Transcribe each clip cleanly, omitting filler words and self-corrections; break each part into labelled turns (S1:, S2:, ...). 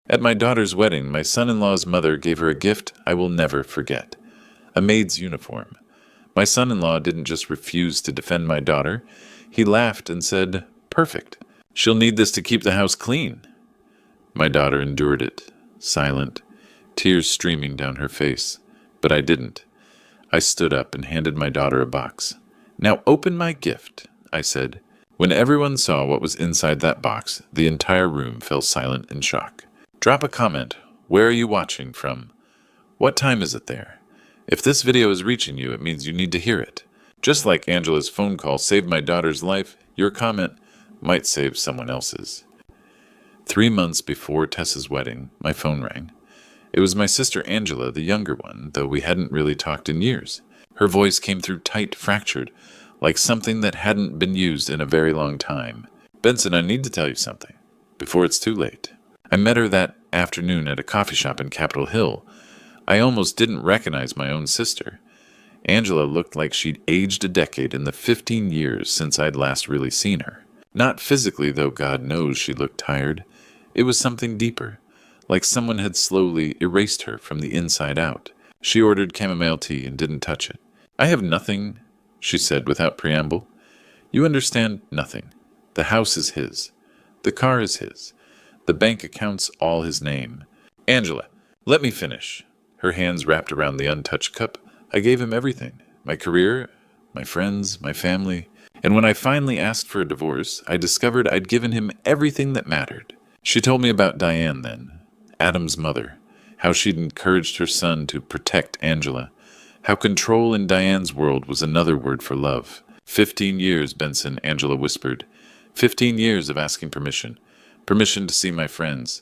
S1: At my daughter's wedding, my son-in-law's mother gave her a gift I will never forget. A maid's uniform. My son-in-law didn't just refuse to defend my daughter. He laughed and said, "Perfect. She'll need this to keep the house clean." My daughter endured it, silent, tears streaming down her face. But I didn't. I stood up and handed my daughter a box. "Now open my gift," I said. When everyone saw what was inside that box, the entire room fell silent in shock. Drop a comment. Where are you watching from? What time is it there? If this video is reaching you, it means you need to hear it. Just like Angela's phone call saved my daughter's life, your comment might save someone else's. 3 months before Tessa's wedding, my phone rang. It was my sister Angela, the younger one, though we hadn't really talked in years. Her voice came through tight, fractured, like something that hadn't been used in a very long time. "Benson, I need to tell you something, before it's too late." I met her that afternoon at a coffee shop in Capitol Hill. I almost didn't recognize my own sister. Angela looked like she'd aged a decade in the 15 years since I'd last really seen her. Not physically, though God knows she looked tired. It was something deeper, like someone had slowly erased her from the inside out. She ordered chamomile tea and didn't touch it. "I have nothing," she said without preamble. "You understand nothing. The house is his. The car is his. The bank account's all his name." "Angela, let me finish." Her hands wrapped around the untouched cup. "I gave him everything. My career, my friends, my family. And when I finally asked for a divorce, I discovered I'd given him everything that mattered." She told me about Diane then, Adam's mother, how she'd encouraged her son to protect Angela, how control in Diane's world was another word for love. 15 years, Benson, Angela whispered. 15 years of asking permission. Permission to see my friends.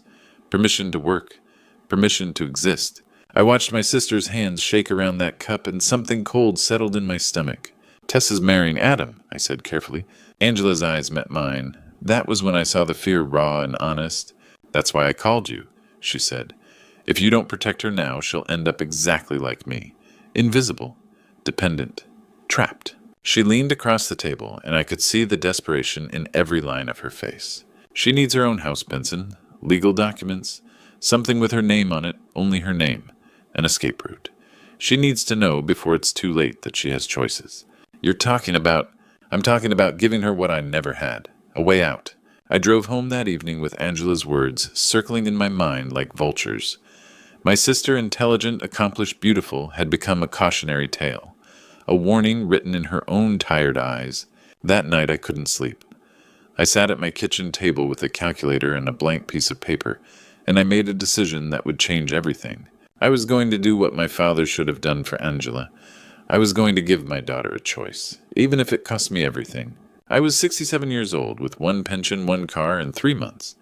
S1: Permission to work. Permission to exist. I watched my sister's hands shake around that cup, and something cold settled in my stomach. "Tessa's marrying Adam," I said carefully. Angela's eyes met mine. That was when I saw the fear raw and honest. "That's why I called you," she said. "If you don't protect her now, she'll end up exactly like me. Invisible. Dependent. Trapped." She leaned across the table, and I could see the desperation in every line of her face. "She needs her own house, Benson. Legal documents. Something with her name on it, only her name. An escape route. She needs to know before it's too late that she has choices. I'm talking about giving her what I never had. A way out." I drove home that evening with Angela's words circling in my mind like vultures. My sister, intelligent, accomplished, beautiful, had become a cautionary tale. A warning written in her own tired eyes. That night I couldn't sleep. I sat at my kitchen table with a calculator and a blank piece of paper, and I made a decision that would change everything. I was going to do what my father should have done for Angela. I was going to give my daughter a choice, even if it cost me everything. I was 67 years old, with 1 pension, 1 car, and 3 months.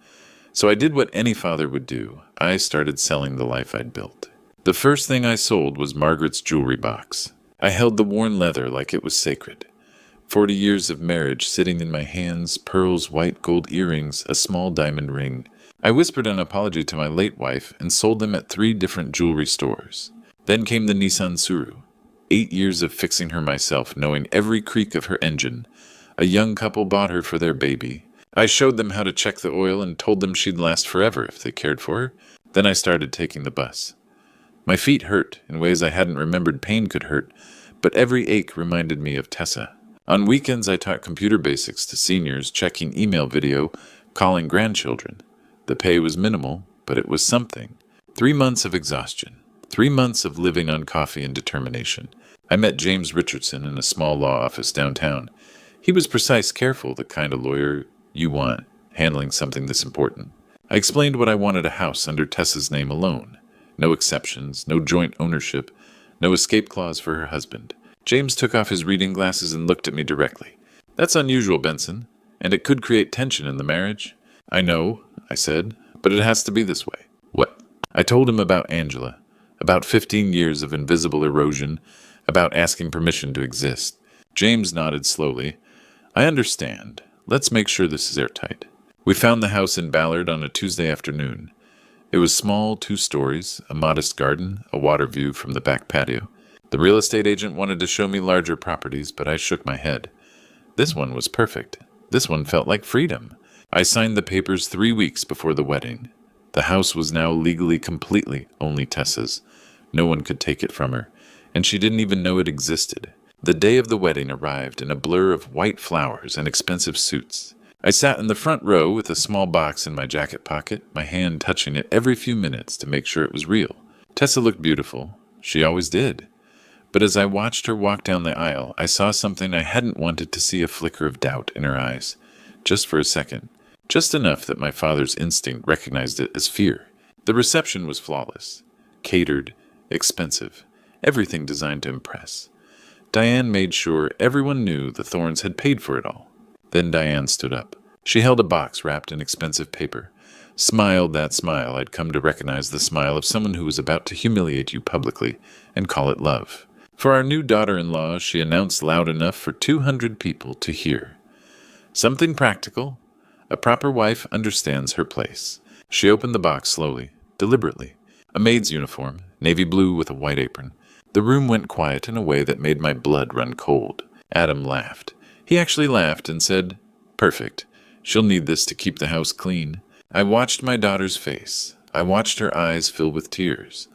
S1: So I did what any father would do. I started selling the life I'd built. The first thing I sold was Margaret's jewelry box. I held the worn leather like it was sacred. 40 years of marriage sitting in my hands, pearls, white gold earrings, a small diamond ring. I whispered an apology to my late wife and sold them at 3 different jewelry stores. Then came the Nissan Suru. 8 years of fixing her myself, knowing every creak of her engine. A young couple bought her for their baby. I showed them how to check the oil and told them she'd last forever if they cared for her. Then I started taking the bus. My feet hurt in ways I hadn't remembered pain could hurt, but every ache reminded me of Tessa. On weekends I taught computer basics to seniors, checking email video, calling grandchildren. The pay was minimal, but it was something. 3 months of exhaustion. 3 months of living on coffee and determination. I met James Richardson in a small law office downtown. He was precise, careful, the kind of lawyer you want, handling something this important. I explained what I wanted: a house under Tessa's name alone. No exceptions, no joint ownership, no escape clause for her husband. James took off his reading glasses and looked at me directly. "That's unusual, Benson, and it could create tension in the marriage." "I know," I said, "but it has to be this way." "What?" I told him about Angela, about 15 years of invisible erosion, about asking permission to exist. James nodded slowly. "I understand. Let's make sure this is airtight." We found the house in Ballard on a Tuesday afternoon. It was small, 2 stories, a modest garden, a water view from the back patio. The real estate agent wanted to show me larger properties, but I shook my head. This one was perfect. This one felt like freedom. I signed the papers 3 weeks before the wedding. The house was now legally completely only Tessa's. No one could take it from her, and she didn't even know it existed. The day of the wedding arrived in a blur of white flowers and expensive suits. I sat in the front row with a small box in my jacket pocket, my hand touching it every few minutes to make sure it was real. Tessa looked beautiful. She always did. But as I watched her walk down the aisle, I saw something I hadn't wanted to see, a flicker of doubt in her eyes. Just for a second. Just enough that my father's instinct recognized it as fear. The reception was flawless. Catered, expensive, everything designed to impress. Diane made sure everyone knew the Thorns had paid for it all. Then Diane stood up. She held a box wrapped in expensive paper. Smiled that smile I'd come to recognize, the smile of someone who was about to humiliate you publicly and call it love. For our new daughter-in-law, she announced loud enough for 200 people to hear. Something practical. A proper wife understands her place. She opened the box slowly, deliberately. A maid's uniform, navy blue with a white apron. The room went quiet in a way that made my blood run cold. Adam laughed. He actually laughed and said, "Perfect. She'll need this to keep the house clean." I watched my daughter's face. I watched her eyes fill with tears.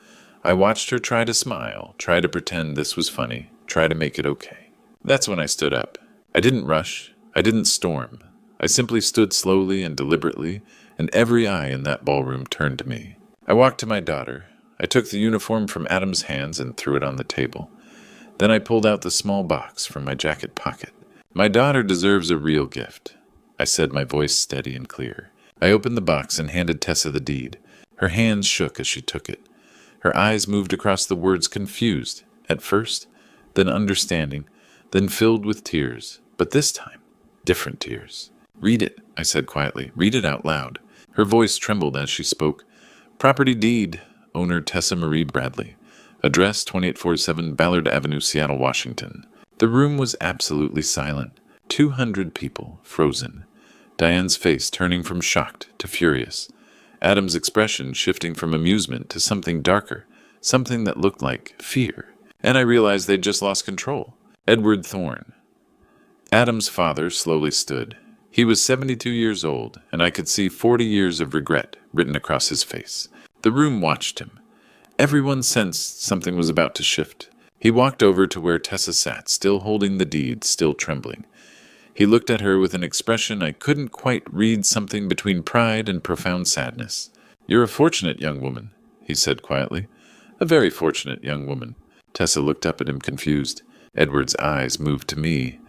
S1: I watched her try to smile, try to pretend this was funny, try to make it okay. That's when I stood up. I didn't rush. I didn't storm. I simply stood slowly and deliberately, and every eye in that ballroom turned to me. I walked to my daughter. I took the uniform from Adam's hands and threw it on the table. Then I pulled out the small box from my jacket pocket. "My daughter deserves a real gift," I said, my voice steady and clear. I opened the box and handed Tessa the deed. Her hands shook as she took it. Her eyes moved across the words, confused, at first, then understanding, then filled with tears, but this time, different tears. "Read it," I said quietly. "Read it out loud." Her voice trembled as she spoke. "Property deed, owner Tessa Marie Bradley. Address 2847 Ballard Avenue, Seattle, Washington." The room was absolutely silent. 200 people, frozen. Diane's face turning from shocked to furious. Adam's expression shifting from amusement to something darker, something that looked like fear. And I realized they'd just lost control. Edward Thorne. Adam's father slowly stood. He was 72 years old, and I could see 40 years of regret written across his face. The room watched him. Everyone sensed something was about to shift. He walked over to where Tessa sat, still holding the deed, still trembling. He looked at her with an expression I couldn't quite read, something between pride and profound sadness. "You're a fortunate young woman," he said quietly. "A very fortunate young woman." Tessa looked up at him confused. Edward's eyes moved to me.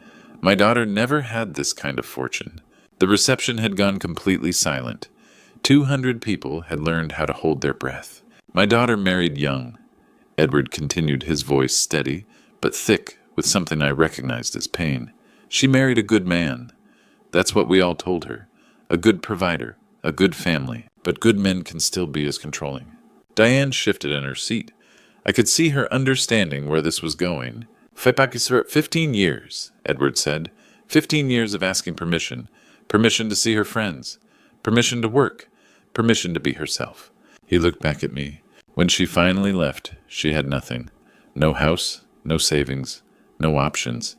S1: My daughter never had this kind of fortune. The reception had gone completely silent. 200 people had learned how to hold their breath. My daughter married young. Edward continued, his voice steady, but thick with something I recognized as pain. "She married a good man. That's what we all told her. A good provider, a good family, but good men can still be as controlling." Diane shifted in her seat. I could see her understanding where this was going. "15 years, Edward said. 15 years of asking permission. Permission to see her friends. Permission to work. Permission to be herself." He looked back at me. When she finally left, she had nothing. No house, no savings, no options.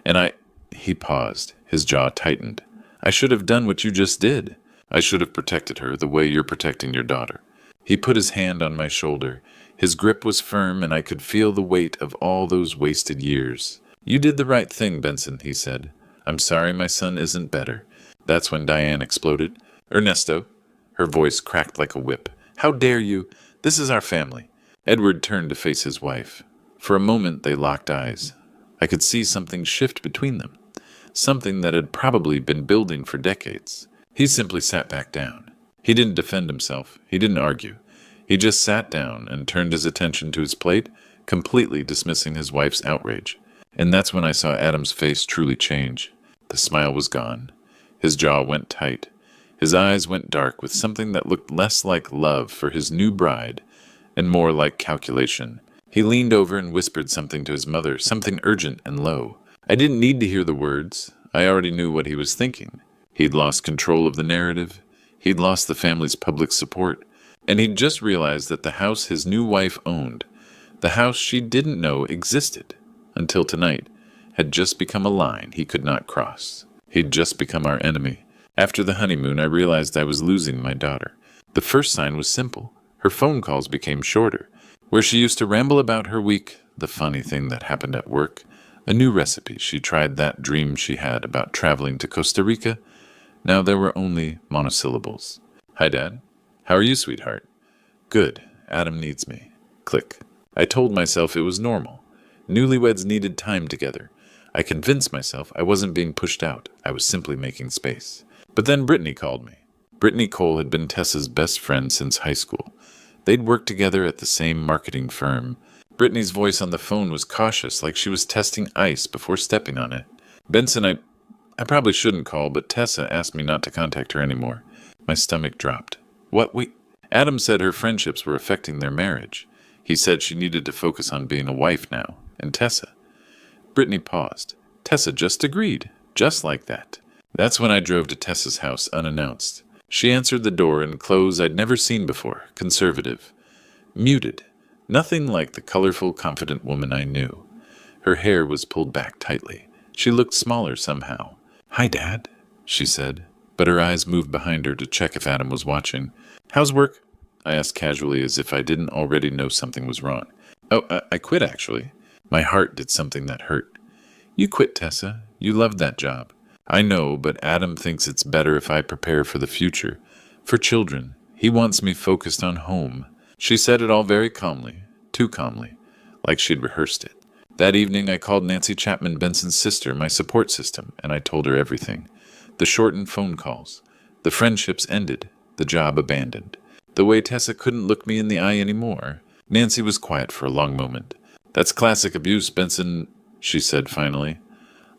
S1: And He paused. His jaw tightened. "I should have done what you just did. I should have protected her the way you're protecting your daughter." He put his hand on my shoulder. His grip was firm, and I could feel the weight of all those wasted years. "You did the right thing, Benson," he said. "I'm sorry my son isn't better." That's when Diane exploded. "Ernesto." Her voice cracked like a whip. "How dare you? This is our family." Edward turned to face his wife. For a moment they locked eyes. I could see something shift between them. Something that had probably been building for decades. He simply sat back down. He didn't defend himself. He didn't argue. He just sat down and turned his attention to his plate, completely dismissing his wife's outrage. And that's when I saw Adam's face truly change. The smile was gone. His jaw went tight. His eyes went dark with something that looked less like love for his new bride and more like calculation. He leaned over and whispered something to his mother, something urgent and low. I didn't need to hear the words. I already knew what he was thinking. He'd lost control of the narrative. He'd lost the family's public support. And he'd just realized that the house his new wife owned, the house she didn't know existed until tonight, had just become a line he could not cross. He'd just become our enemy. After the honeymoon, I realized I was losing my daughter. The first sign was simple. Her phone calls became shorter. Where she used to ramble about her week, the funny thing that happened at work, a new recipe she tried, that dream she had about traveling to Costa Rica, now there were only monosyllables. Hi, Dad. How are you, sweetheart? Good. Adam needs me. Click. I told myself it was normal. Newlyweds needed time together. I convinced myself I wasn't being pushed out. I was simply making space. But then Brittany called me. Brittany Cole had been Tessa's best friend since high school. They'd worked together at the same marketing firm. Brittany's voice on the phone was cautious, like she was testing ice before stepping on it. Benson, I probably shouldn't call, but Tessa asked me not to contact her anymore. My stomach dropped. What? Adam said her friendships were affecting their marriage. He said she needed to focus on being a wife now. And Tessa. Brittany paused. Tessa just agreed. Just like that. That's when I drove to Tessa's house unannounced. She answered the door in clothes I'd never seen before, conservative. Muted. Nothing like the colorful, confident woman I knew. Her hair was pulled back tightly. She looked smaller somehow. Hi, Dad, she said, but her eyes moved behind her to check if Adam was watching. How's work? I asked casually, as if I didn't already know something was wrong. Oh, I quit, actually. My heart did something that hurt. You quit, Tessa. You loved that job. I know, but Adam thinks it's better if I prepare for the future. For children. He wants me focused on home. She said it all very calmly. Too calmly. Like she'd rehearsed it. That evening I called Nancy Chapman Benson's sister, my support system, and I told her everything. The shortened phone calls. The friendships ended. The job abandoned. The way Tessa couldn't look me in the eye anymore. Nancy was quiet for a long moment. That's classic abuse, Benson, she said finally.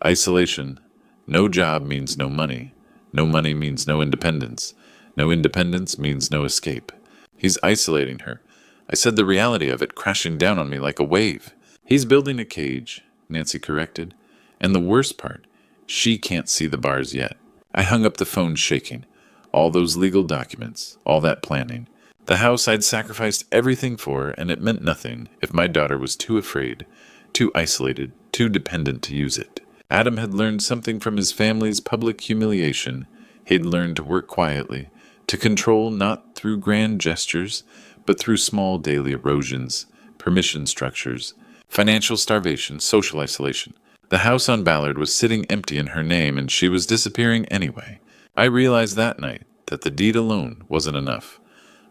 S1: Isolation. No job means no money. No money means no independence. No independence means no escape. He's isolating her. I said the reality of it crashing down on me like a wave. He's building a cage, Nancy corrected. And the worst part, she can't see the bars yet. I hung up the phone shaking. All those legal documents, all that planning. The house I'd sacrificed everything for, and it meant nothing if my daughter was too afraid, too isolated, too dependent to use it. Adam had learned something from his family's public humiliation. He'd learned to work quietly, to control not through grand gestures, but through small daily erosions, permission structures, financial starvation, social isolation. The house on Ballard was sitting empty in her name, and she was disappearing anyway. I realized that night that the deed alone wasn't enough.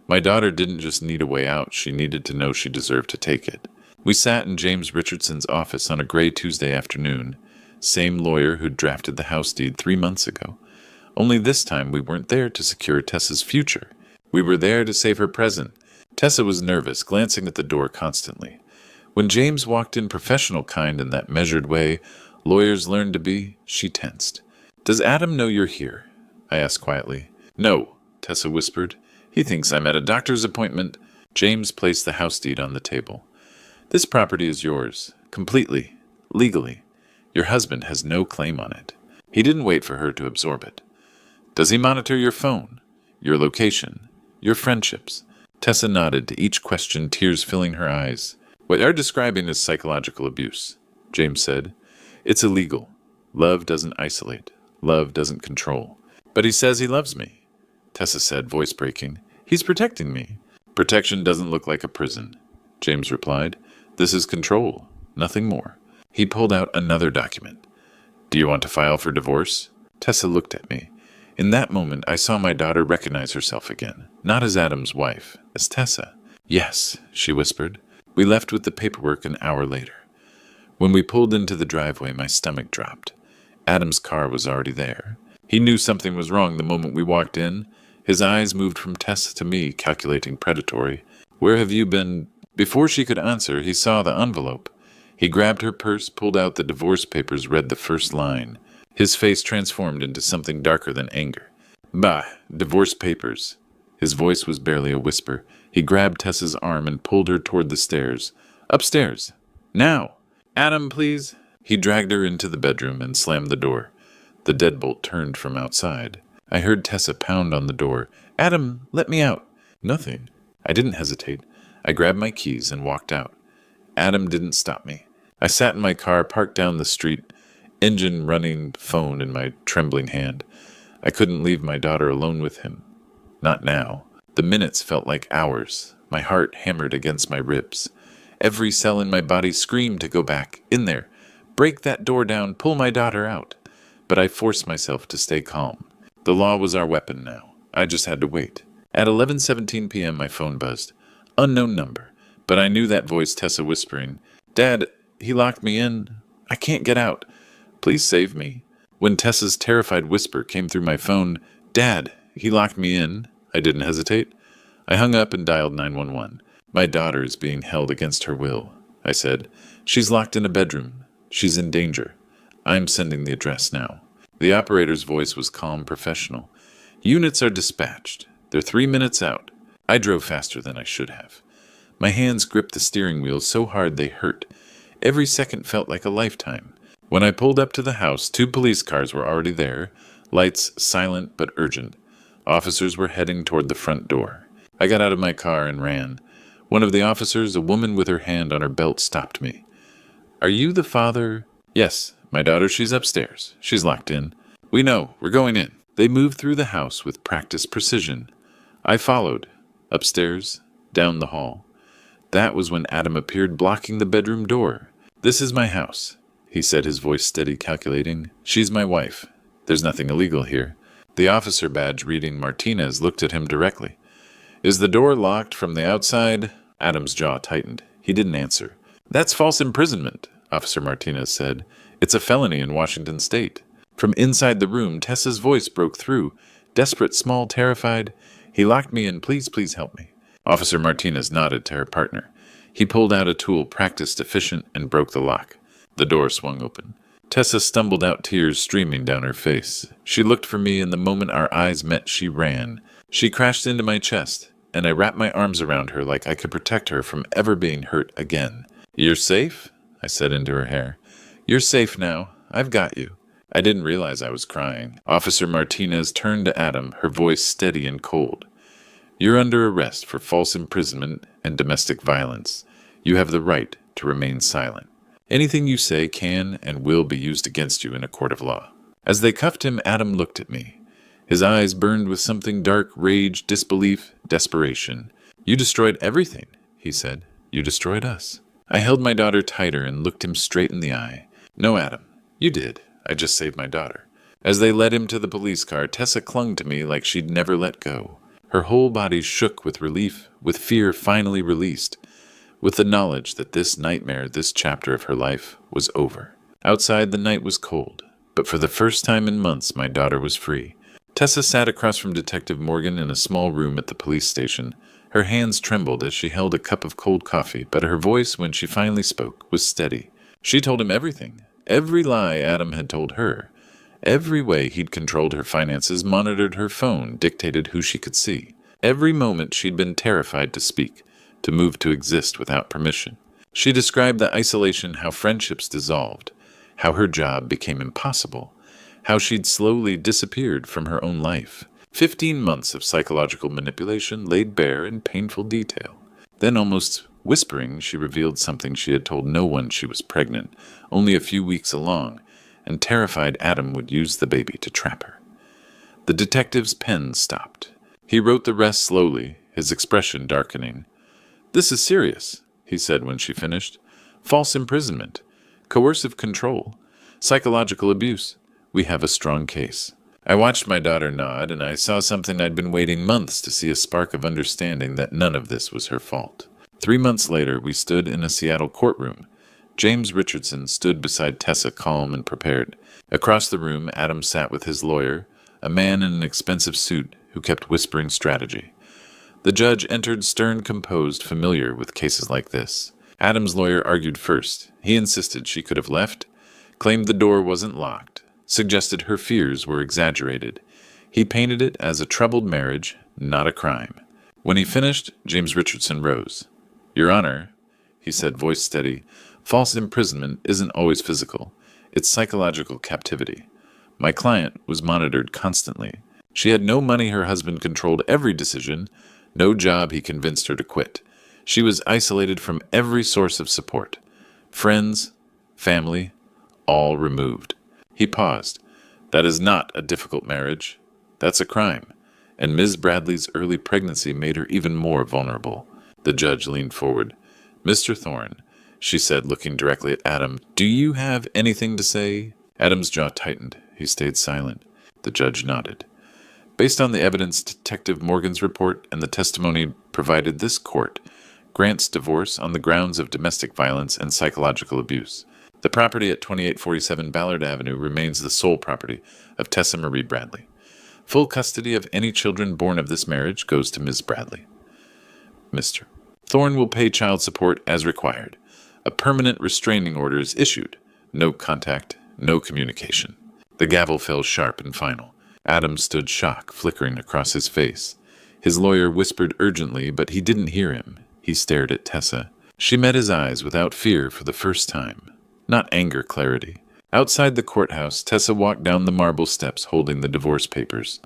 S1: My daughter didn't just need a way out, she needed to know she deserved to take it. We sat in James Richardson's office on a gray Tuesday afternoon. Same lawyer who'd drafted the house deed 3 months ago. Only this time we weren't there to secure Tessa's future. We were there to save her present. Tessa was nervous, glancing at the door constantly. When James walked in professional kind in that measured way lawyers learn to be, she tensed. Does Adam know you're here? I asked quietly. No, Tessa whispered. He thinks I'm at a doctor's appointment. James placed the house deed on the table. This property is yours, completely, legally. Your husband has no claim on it. He didn't wait for her to absorb it. Does he monitor your phone, your location, your friendships? Tessa nodded to each question, tears filling her eyes. What you're describing is psychological abuse, James said. It's illegal. Love doesn't isolate. Love doesn't control. But he says he loves me, Tessa said, voice breaking. He's protecting me. Protection doesn't look like a prison, James replied. This is control, nothing more. He pulled out another document. Do you want to file for divorce? Tessa looked at me. In that moment, I saw my daughter recognize herself again, not as Adam's wife, as Tessa. Yes, she whispered. We left with the paperwork an hour later. When we pulled into the driveway, my stomach dropped. Adam's car was already there. He knew something was wrong the moment we walked in. His eyes moved from Tessa to me, calculating predatory. Where have you been? Before she could answer, he saw the envelope. He grabbed her purse, pulled out the divorce papers, read the first line. His face transformed into something darker than anger. Bah, divorce papers. His voice was barely a whisper. He grabbed Tessa's arm and pulled her toward the stairs. Upstairs. Now. Adam, please. He dragged her into the bedroom and slammed the door. The deadbolt turned from outside. I heard Tessa pound on the door. Adam, let me out. Nothing. I didn't hesitate. I grabbed my keys and walked out. Adam didn't stop me. I sat in my car, parked down the street, engine running, phone in my trembling hand. I couldn't leave my daughter alone with him. Not now. The minutes felt like hours. My heart hammered against my ribs. Every cell in my body screamed to go back. In there. Break that door down. Pull my daughter out. But I forced myself to stay calm. The law was our weapon now. I just had to wait. At 11:17 p.m. my phone buzzed. Unknown number. But I knew that voice, Tessa whispering, "Dad, he locked me in. I can't get out. Please save me." When Tessa's terrified whisper came through my phone, "Dad, he locked me in," I didn't hesitate. I hung up and dialed 911. "My daughter is being held against her will," I said. "She's locked in a bedroom. She's in danger. I'm sending the address now." The operator's voice was calm, professional. "Units are dispatched. They're 3 minutes out." I drove faster than I should have. My hands gripped the steering wheel so hard they hurt. Every second felt like a lifetime. When I pulled up to the house, 2 police cars were already there, lights silent but urgent. Officers were heading toward the front door. I got out of my car and ran. One of the officers, a woman with her hand on her belt, stopped me. "Are you the father?" "Yes, my daughter, she's upstairs. She's locked in." "We know. We're going in." They moved through the house with practiced precision. I followed. Upstairs, down the hall. That was when Adam appeared, blocking the bedroom door. "This is my house," he said, his voice steady, calculating. "She's my wife. There's nothing illegal here." The officer badge reading Martinez looked at him directly. "Is the door locked from the outside?" Adam's jaw tightened. He didn't answer. "That's false imprisonment," Officer Martinez said. "It's a felony in Washington state." From inside the room, Tessa's voice broke through. Desperate, small, terrified. "He locked me in. Please, please help me." Officer Martinez nodded to her partner. He pulled out a tool, practiced, efficient, and broke the lock. The door swung open. Tessa stumbled out, tears streaming down her face. She looked for me, and the moment our eyes met, she ran. She crashed into my chest, and I wrapped my arms around her like I could protect her from ever being hurt again. "You're safe?" I said into her hair. "You're safe now. I've got you." I didn't realize I was crying. Officer Martinez turned to Adam, her voice steady and cold. "You're under arrest for false imprisonment and domestic violence. You have the right to remain silent. Anything you say can and will be used against you in a court of law." As they cuffed him, Adam looked at me. His eyes burned with something dark, rage, disbelief, desperation. "You destroyed everything," he said. "You destroyed us." I held my daughter tighter and looked him straight in the eye. "No, Adam, you did. I just saved my daughter." As they led him to the police car, Tessa clung to me like she'd never let go. Her whole body shook with relief, with fear finally released, with the knowledge that this nightmare, this chapter of her life, was over. Outside, the night was cold, but for the first time in months, my daughter was free. Tessa sat across from Detective Morgan in a small room at the police station. Her hands trembled as she held a cup of cold coffee, but her voice, when she finally spoke, was steady. She told him everything. Every lie Adam had told her. Every way he'd controlled her finances, monitored her phone, dictated who she could see. Every moment she'd been terrified to speak, to move to exist without permission. She described the isolation, how friendships dissolved, how her job became impossible, how she'd slowly disappeared from her own life. 15 months of psychological manipulation laid bare in painful detail. Then, almost whispering, she revealed something she had told no one: she was pregnant, only a few weeks along, and terrified Adam would use the baby to trap her. The detective's pen stopped. He wrote the rest slowly, his expression darkening. "This is serious," he said when she finished. "False imprisonment, coercive control, psychological abuse. We have a strong case." I watched my daughter nod, and I saw something I'd been waiting months to see, a spark of understanding that none of this was her fault. 3 months later, we stood in a Seattle courtroom. James Richardson stood beside Tessa, calm and prepared. Across the room, Adam sat with his lawyer, a man in an expensive suit who kept whispering strategy. The judge entered, stern, composed, familiar with cases like this. Adam's lawyer argued first. He insisted she could have left, claimed the door wasn't locked, suggested her fears were exaggerated. He painted it as a troubled marriage, not a crime. When he finished, James Richardson rose. "Your Honor," he said, voice steady, "false imprisonment isn't always physical. It's psychological captivity. My client was monitored constantly. She had no money, her husband controlled every decision, no job, he convinced her to quit. She was isolated from every source of support. Friends, family, all removed." He paused. "That is not a difficult marriage. That's a crime. and Ms. Bradley's early pregnancy made her even more vulnerable. The judge leaned forward. "Mr. Thorne," she said, looking directly at Adam, "do you have anything to say?" Adam's jaw tightened. He stayed silent. The judge nodded. "Based on the evidence, Detective Morgan's report and the testimony provided, this court grants divorce on the grounds of domestic violence and psychological abuse. The property at 2847 Ballard Avenue remains the sole property of Tessa Marie Bradley. Full custody of any children born of this marriage goes to Ms. Bradley. Mr. Thorne will pay child support as required. A permanent restraining order is issued. No contact, no communication." The gavel fell sharp and final. Adam stood, shock flickering across his face. His lawyer whispered urgently, but he didn't hear him. He stared at Tessa. She met his eyes without fear for the first time. Not anger, clarity. Outside the courthouse, Tessa walked down the marble steps holding the divorce papers.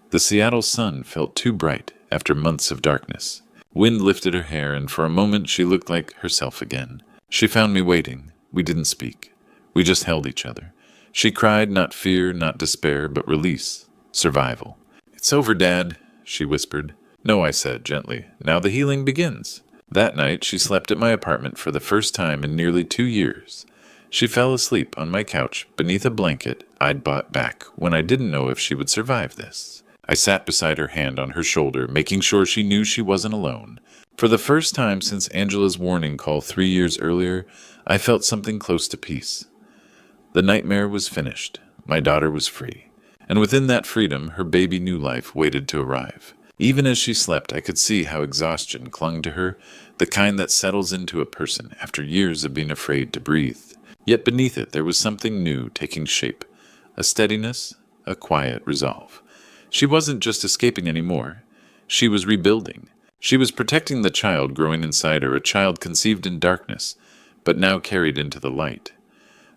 S1: The Seattle sun felt too bright after months of darkness. Wind lifted her hair, and for a moment she looked like herself again. She found me waiting. We didn't speak. We just held each other. She cried, not fear, not despair, but release, survival. "It's over, Dad," she whispered. "No," I said gently. "Now the healing begins." That night she slept at my apartment for the first time in nearly 2 years. She fell asleep on my couch beneath a blanket I'd bought back when I didn't know if she would survive this. I sat beside her, hand on her shoulder, making sure she knew she wasn't alone. For the first time since Angela's warning call 3 years earlier, I felt something close to peace. The nightmare was finished. My daughter was free. And within that freedom, her baby new life waited to arrive. Even as she slept, I could see how exhaustion clung to her, the kind that settles into a person after years of being afraid to breathe. Yet beneath it, there was something new taking shape. A steadiness, a quiet resolve. She wasn't just escaping anymore. She was rebuilding. She was protecting the child growing inside her, a child conceived in darkness, but now carried into the light.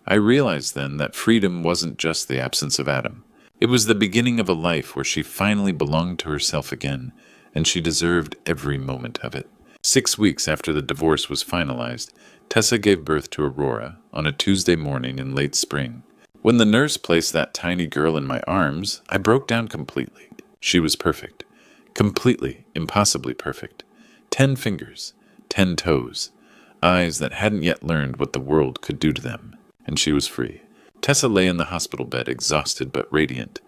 S1: I realized then that freedom wasn't just the absence of Adam. It was the beginning of a life where she finally belonged to herself again, and she deserved every moment of it. 6 weeks after the divorce was finalized, Tessa gave birth to Aurora on a Tuesday morning in late spring. When the nurse placed that tiny girl in my arms, I broke down completely. She was perfect. Completely, impossibly perfect. 10 fingers, 10 toes, eyes that hadn't yet learned what the world could do to them. And she was free. Tessa lay in the hospital bed, exhausted but radiant.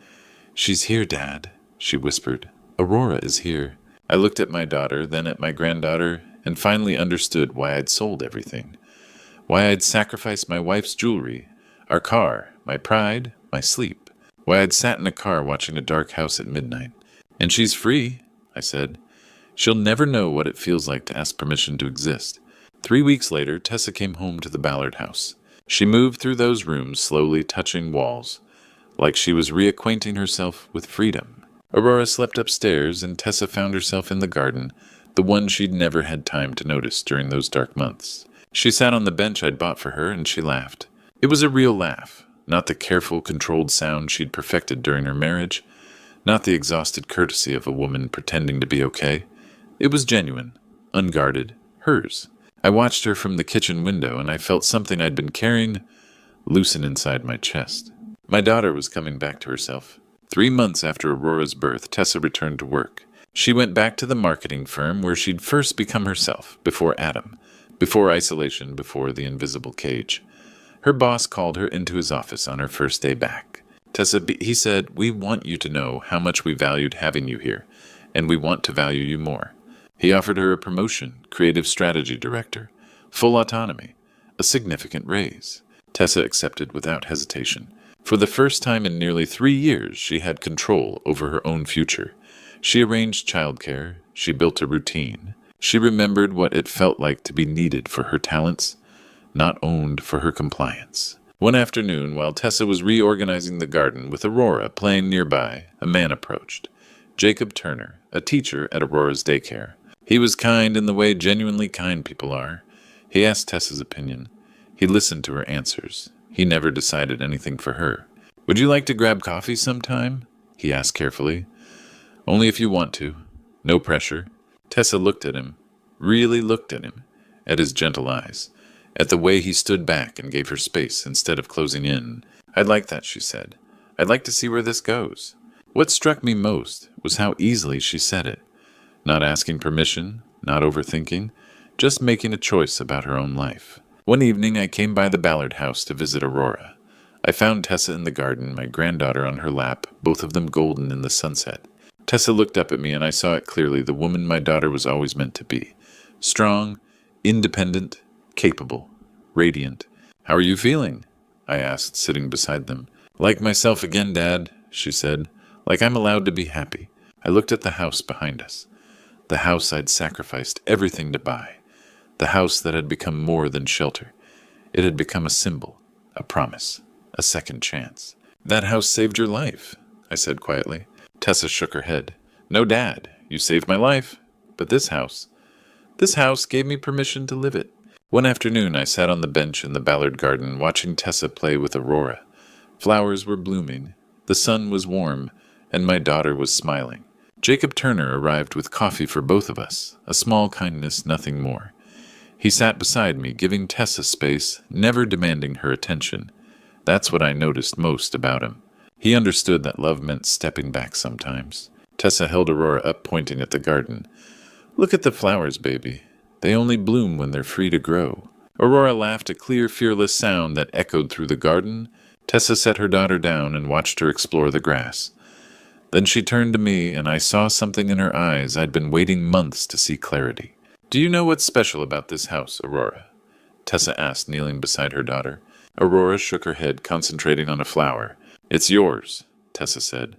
S1: "She's here, Dad," she whispered. "Aurora is here." I looked at my daughter, then at my granddaughter, and finally understood why I'd sold everything. Why I'd sacrificed my wife's jewelry, our car, my pride, my sleep. Why I'd sat in a car watching a dark house at midnight. "And she's free," I said. "She'll never know what it feels like to ask permission to exist." 3 weeks later, Tessa came home to the Ballard house. She moved through those rooms, slowly touching walls, like she was reacquainting herself with freedom. Aurora slept upstairs, and Tessa found herself in the garden, the one she'd never had time to notice during those dark months. She sat on the bench I'd bought for her, and she laughed. It was a real laugh, not the careful, controlled sound she'd perfected during her marriage, not the exhausted courtesy of a woman pretending to be okay. It was genuine, unguarded, hers. I watched her from the kitchen window, and I felt something I'd been carrying loosen inside my chest. My daughter was coming back to herself. 3 months after Aurora's birth, Tessa returned to work. She went back to the marketing firm where she'd first become herself, before Adam, before isolation, before the invisible cage. Her boss called her into his office on her first day back. "Tessa," he said, "we want you to know how much we valued having you here, and we want to value you more." He offered her a promotion, creative strategy director, full autonomy, a significant raise. Tessa accepted without hesitation. For the first time in nearly 3 years, she had control over her own future. She arranged childcare. She built a routine. She remembered what it felt like to be needed for her talents, not owned for her compliance. One afternoon, while Tessa was reorganizing the garden with Aurora playing nearby, a man approached. Jacob Turner, a teacher at Aurora's daycare. He was kind in the way genuinely kind people are. He asked Tessa's opinion. He listened to her answers. He never decided anything for her. "Would you like to grab coffee sometime?" he asked carefully. "Only if you want to. No pressure." Tessa looked at him, really looked at him, at his gentle eyes, at the way he stood back and gave her space instead of closing in. "I'd like that," she said. "I'd like to see where this goes." What struck me most was how easily she said it, not asking permission, not overthinking, just making a choice about her own life. One evening I came by the Ballard house to visit Aurora. I found Tessa in the garden, my granddaughter on her lap, both of them golden in the sunset. Tessa looked up at me and I saw it clearly, the woman my daughter was always meant to be. Strong, independent, capable, radiant. "How are you feeling?" I asked, sitting beside them. "Like myself again, Dad," she said. "Like I'm allowed to be happy." I looked at the house behind us. The house I'd sacrificed everything to buy. The house that had become more than shelter. It had become a symbol, a promise, a second chance. "That house saved your life," I said quietly. Tessa shook her head. "No, Dad, you saved my life. But this house gave me permission to live it." One afternoon I sat on the bench in the Ballard garden watching Tessa play with Aurora. Flowers were blooming, the sun was warm, and my daughter was smiling. Jacob Turner arrived with coffee for both of us, a small kindness, nothing more. He sat beside me, giving Tessa space, never demanding her attention. That's what I noticed most about him. He understood that love meant stepping back sometimes. Tessa held Aurora up, pointing at the garden. "Look at the flowers, baby. They only bloom when they're free to grow." Aurora laughed, a clear, fearless sound that echoed through the garden. Tessa set her daughter down and watched her explore the grass. Then she turned to me, and I saw something in her eyes I'd been waiting months to see clarity. "Do you know what's special about this house, Aurora?" Tessa asked, kneeling beside her daughter. Aurora shook her head, concentrating on a flower. "It's yours," Tessa said.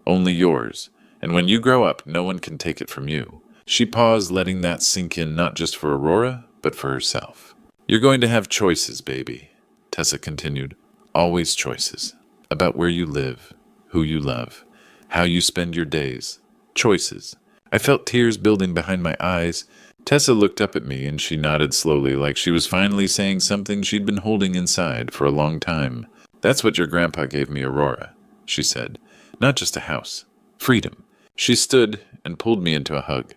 S1: "Only yours. And when you grow up, no one can take it from you." She paused, letting that sink in not just for Aurora, but for herself. "You're going to have choices, baby," Tessa continued. "Always choices. About where you live, who you love, how you spend your days. Choices." I felt tears building behind my eyes. Tessa looked up at me and she nodded slowly, like she was finally saying something she'd been holding inside for a long time. "That's what your grandpa gave me, Aurora," she said. "Not just a house. Freedom." She stood and pulled me into a hug.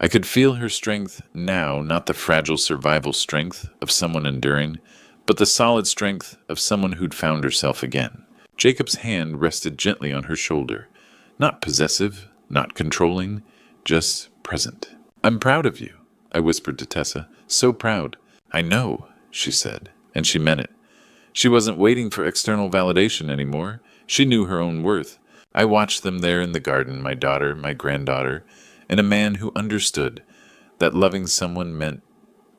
S1: I could feel her strength now, not the fragile survival strength of someone enduring, but the solid strength of someone who'd found herself again. Jacob's hand rested gently on her shoulder. Not possessive, not controlling, just present. "I'm proud of you," I whispered to Tessa. "So proud." "I know," she said, and she meant it. She wasn't waiting for external validation anymore. She knew her own worth. I watched them there in the garden, my daughter, my granddaughter, and a man who understood that loving someone meant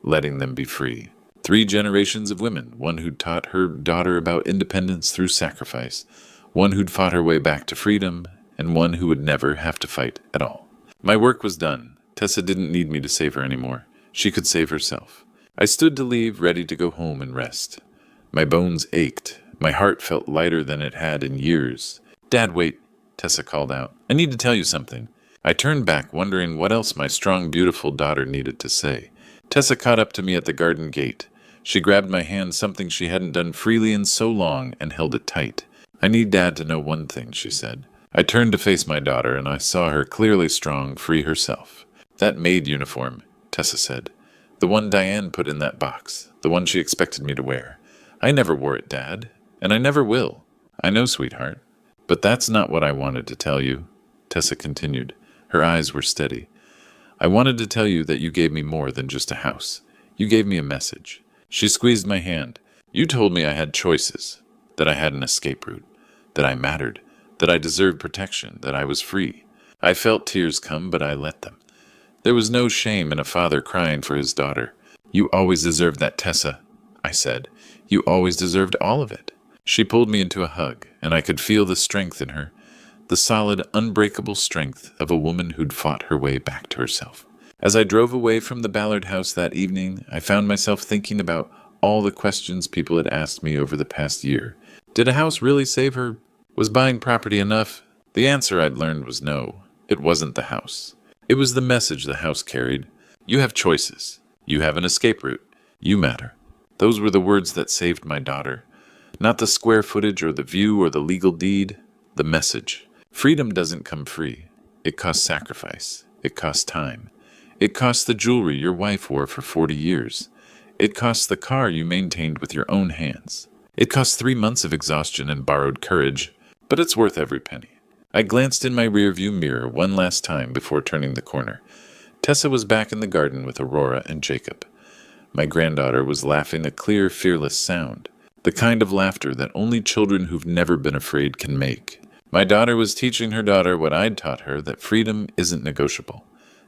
S1: letting them be free. 3 generations of women, one who'd taught her daughter about independence through sacrifice, one who'd fought her way back to freedom, and one who would never have to fight at all. My work was done. Tessa didn't need me to save her anymore. She could save herself. I stood to leave, ready to go home and rest. My bones ached. My heart felt lighter than it had in years. "Dad, wait," Tessa called out. "I need to tell you something." I turned back, wondering what else my strong, beautiful daughter needed to say. Tessa caught up to me at the garden gate. She grabbed my hand, something she hadn't done freely in so long, and held it tight. "I need Dad to know one thing," she said. I turned to face my daughter, and I saw her clearly strong, free herself. "That Maid uniform," Tessa said. "The one Diane put in that box. The one she expected me to wear. I never wore it, Dad. And I never will." "I know, sweetheart. But that's not what I wanted to tell you," Tessa continued. Her eyes were steady. "I wanted to tell you that you gave me more than just a house. You gave me a message." She squeezed my hand. "You told me I had choices, that I had an escape route, that I mattered, that I deserved protection, that I was free." I felt tears come, but I let them. There was no shame in a father crying for his daughter. "You always deserved that, Tessa," I said. "You always deserved all of it." She pulled me into a hug, and I could feel the strength in her, the solid, unbreakable strength of a woman who'd fought her way back to herself. As I drove away from the Ballard house that evening, I found myself thinking about all the questions people had asked me over the past year. Did a house really save her? Was buying property enough? The answer I'd learned was no. It wasn't the house. It was the message the house carried. You have choices. You have an escape route. You matter. Those were the words that saved my daughter. Not the square footage or the view or the legal deed. The message. Freedom doesn't come free. It costs sacrifice. It costs time. It costs the jewelry your wife wore for 40 years. It costs the car you maintained with your own hands. It costs 3 months of exhaustion and borrowed courage, but it's worth every penny. I glanced in my rearview mirror one last time before turning the corner. Tessa was back in the garden with Aurora and Jacob. My granddaughter was laughing a clear, fearless sound, the kind of laughter that only children who've never been afraid can make. My daughter was teaching her daughter what I'd taught her, that freedom isn't negotiable,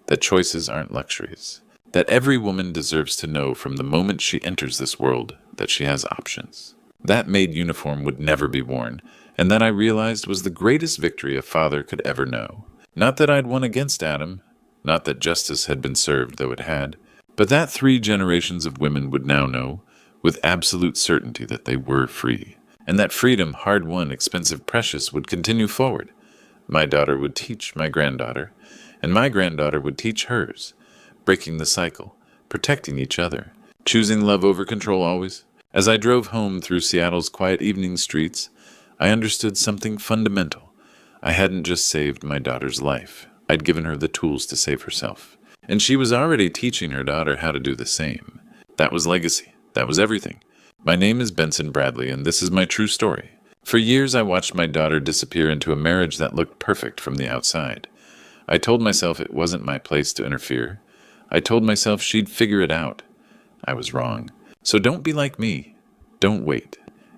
S1: that choices aren't luxuries, that every woman deserves to know from the moment she enters this world that she has options. That Maid uniform would never be worn, and that I realized was the greatest victory a father could ever know. Not that I'd won against Adam, not that justice had been served, though it had, but that 3 generations of women would now know, with absolute certainty, that they were free, and that freedom, hard-won, expensive, precious, would continue forward. My daughter would teach my granddaughter, and my granddaughter would teach hers, breaking the cycle, protecting each other, choosing love over control always. As I drove home through Seattle's quiet evening streets, I understood something fundamental. I hadn't just saved my daughter's life. I'd given her the tools to save herself. And she was already teaching her daughter how to do the same. That was legacy. That was everything. My name is Benson Bradley, and this is my true story. For years, I watched my daughter disappear into a marriage that looked perfect from the outside. I told myself it wasn't my place to interfere. I told myself she'd figure it out. I was wrong. So don't be like me. Don't wait.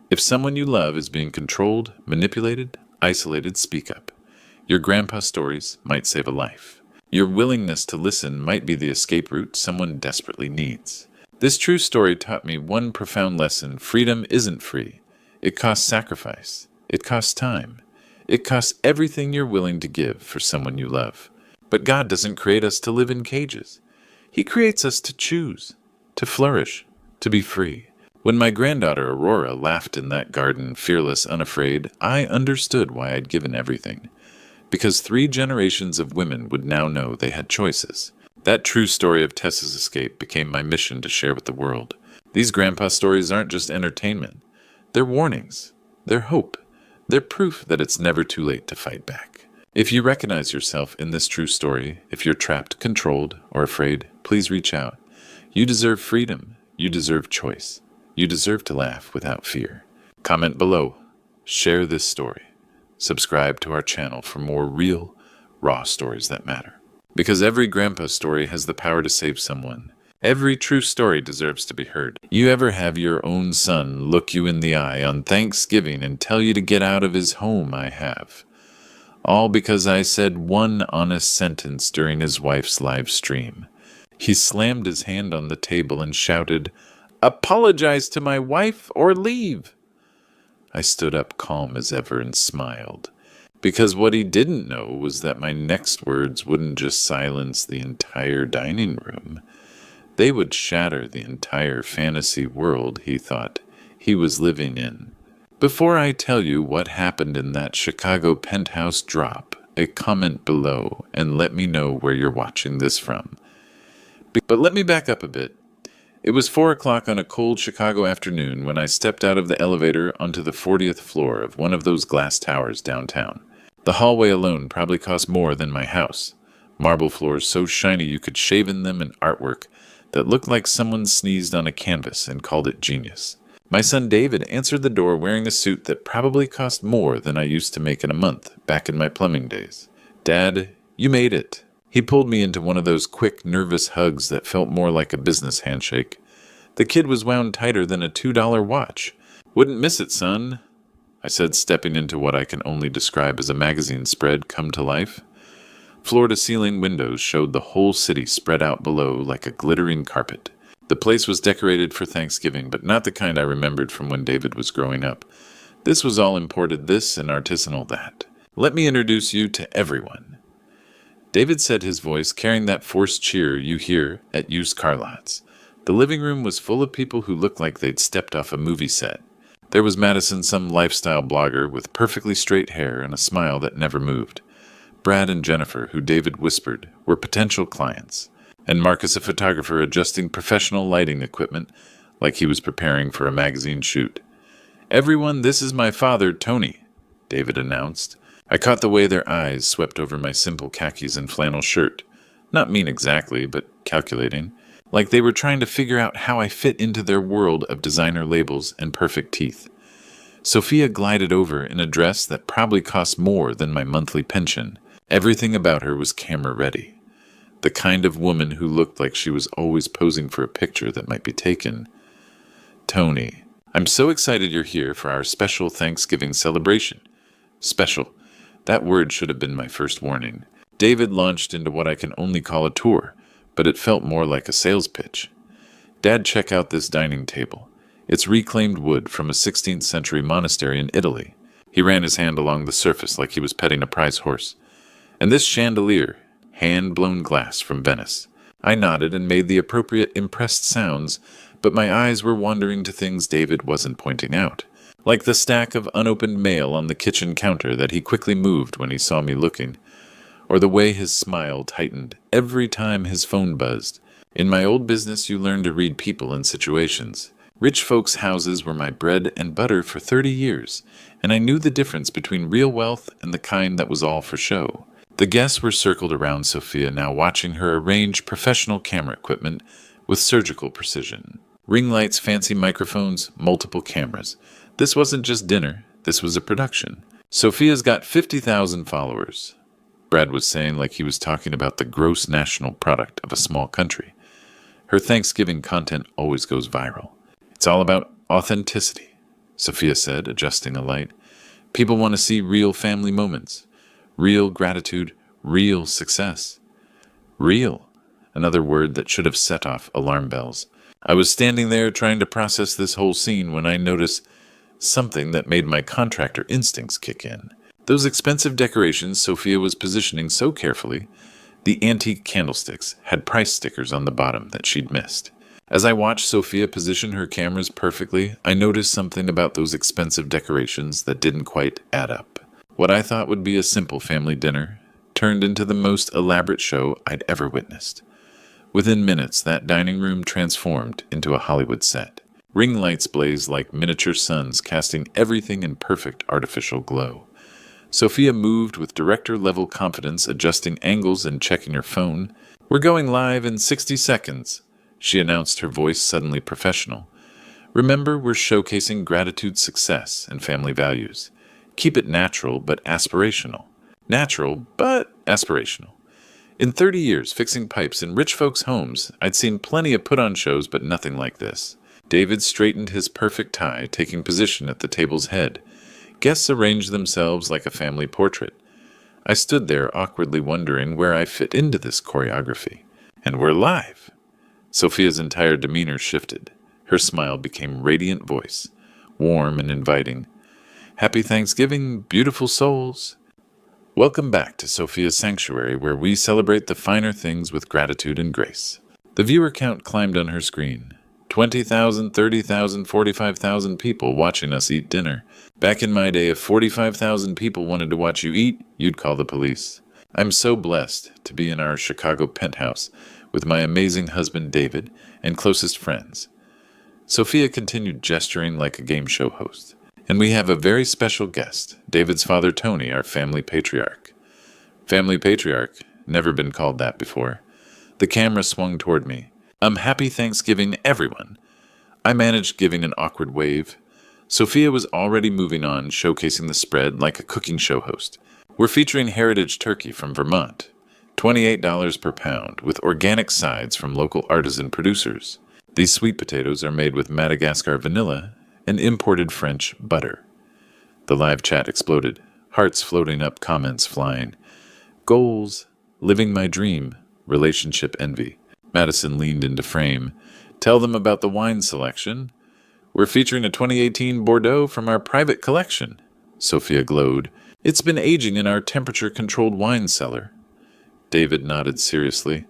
S1: If someone you love is being controlled, manipulated, isolated, speak up. Your grandpa's stories might save a life. Your willingness to listen might be the escape route someone desperately needs. This true story taught me one profound lesson. Freedom isn't free. It costs sacrifice. It costs time. It costs everything you're willing to give for someone you love. But God doesn't create us to live in cages. He creates us to choose, to flourish, to be free. When my granddaughter Aurora laughed in that garden, fearless, unafraid, I understood why I'd given everything. Because 3 generations of women would now know they had choices. That true story of Tessa's escape became my mission to share with the world. These grandpa stories aren't just entertainment. They're warnings. They're hope. They're proof that it's never too late to fight back. If you recognize yourself in this true story, if you're trapped, controlled, or afraid, please reach out. You deserve freedom. You deserve choice. You deserve to laugh without fear. Comment below. Share this story. Subscribe to our channel for more real, raw stories that matter. Because every grandpa story has the power to save someone. Every true story deserves to be heard. You ever have your own son look you in the eye on Thanksgiving and tell you to get out of his home? I have. All because I said one honest sentence during his wife's live stream. He slammed his hand on the table and shouted, "Apologize to my wife or leave." I stood up calm as ever and smiled, because what he didn't know was that my next words wouldn't just silence the entire dining room. They would shatter the entire fantasy world he thought he was living in. Before I tell you what happened in that Chicago penthouse, drop a comment below and let me know where you're watching this from. But let me back up a bit. It was 4 o'clock on a cold Chicago afternoon when I stepped out of the elevator onto the 40th floor of one of those glass towers downtown. The hallway alone probably cost more than my house. Marble floors so shiny you could shave in them, and artwork that looked like someone sneezed on a canvas and called it genius. My son David answered the door wearing a suit that probably cost more than I used to make in a month back in my plumbing days. "Dad, you made it." He pulled me into one of those quick, nervous hugs that felt more like a business handshake. The kid was wound tighter than a $2 watch. "Wouldn't miss it, son," I said, stepping into what I can only describe as a magazine spread come to life. Floor-to-ceiling windows showed the whole city spread out below like a glittering carpet. The place was decorated for Thanksgiving, but not the kind I remembered from when David was growing up. This was all imported this and artisanal that. "Let me introduce you to everyone." David said, his voice carrying that forced cheer you hear at used car lots. The living room was full of people who looked like they'd stepped off a movie set. There was Madison, some lifestyle blogger with perfectly straight hair and a smile that never moved. Brad and Jennifer, who David whispered, were potential clients. And Marcus, a photographer, adjusting professional lighting equipment like he was preparing for a magazine shoot. "Everyone, this is my father, Tony," David announced. I caught the way their eyes swept over my simple khakis and flannel shirt. Not mean exactly, but calculating. Like they were trying to figure out how I fit into their world of designer labels and perfect teeth. Sophia glided over in a dress that probably cost more than my monthly pension. Everything about her was camera ready. The kind of woman who looked like she was always posing for a picture that might be taken. Tony, I'm so excited you're here for our special Thanksgiving celebration. Special. That word should have been my first warning. David launched into what I can only call a tour, but it felt more like a sales pitch. Dad, check out this dining table. It's reclaimed wood from a 16th century monastery in Italy. He ran his hand along the surface like he was petting a prize horse. And this chandelier, hand-blown glass from Venice. I nodded and made the appropriate impressed sounds, but my eyes were wandering to things David wasn't pointing out, like the stack of unopened mail on the kitchen counter that he quickly moved when he saw me looking, or the way his smile tightened every time his phone buzzed. In my old business, you learn to read people and situations. Rich folks' houses were my bread and butter for 30 years, and I knew the difference between real wealth and the kind that was all for show. The guests were circled around Sophia, now watching her arrange professional camera equipment with surgical precision. Ring lights, fancy microphones, multiple cameras. This wasn't just dinner, this was a production. Sophia's got 50,000 followers. Brad was saying like he was talking about the gross national product of a small country. Her Thanksgiving content always goes viral. It's all about authenticity, Sophia said, adjusting a light. People want to see real family moments, real gratitude, real success. Real, another word that should have set off alarm bells. I was standing there trying to process this whole scene when I noticed something that made my contractor instincts kick in. Those expensive decorations Sophia was positioning so carefully, the antique candlesticks, had price stickers on the bottom that she'd missed. As I watched Sophia position her cameras perfectly, I noticed something about those expensive decorations that didn't quite add up. What I thought would be a simple family dinner turned into the most elaborate show I'd ever witnessed. Within minutes, that dining room transformed into a Hollywood set. Ring lights blazed like miniature suns, casting everything in perfect artificial glow. Sophia moved with director-level confidence, adjusting angles and checking her phone. "We're going live in 60 seconds, she announced, her voice suddenly professional. "Remember, we're showcasing gratitude, success, and family values. Keep it natural but aspirational. Natural but aspirational. In 30 years fixing pipes in rich folks' homes, I'd seen plenty of put-on shows, but nothing like this." David straightened his perfect tie, taking position at the table's head. Guests arranged themselves like a family portrait. I stood there awkwardly wondering where I fit into this choreography. And we're live! Sophia's entire demeanor shifted. Her smile became radiant voice, warm and inviting. "Happy Thanksgiving, beautiful souls." Welcome back to Sophia's Sanctuary, where we celebrate the finer things with gratitude and grace. The viewer count climbed on her screen. 20,000, 30,000, 45,000 people watching us eat dinner. Back in my day, if 45,000 people wanted to watch you eat, you'd call the police. I'm so blessed to be in our Chicago penthouse with my amazing husband David and closest friends. Sophia continued gesturing like a game show host. And we have a very special guest, David's father Tony, our family patriarch. Family patriarch, never been called that before. The camera swung toward me. Happy Thanksgiving, everyone. I managed giving an awkward wave. Sophia was already moving on, showcasing the spread like a cooking show host. We're featuring heritage turkey from Vermont, $28 per pound, with organic sides from local artisan producers. These sweet potatoes are made with Madagascar vanilla and imported French butter. The live chat exploded, hearts floating up, comments flying. Goals, living my dream, relationship envy. Madison leaned into frame. Tell them about the wine selection. We're featuring a 2018 Bordeaux from our private collection. Sophia glowed. It's been aging in our temperature-controlled wine cellar. David nodded seriously.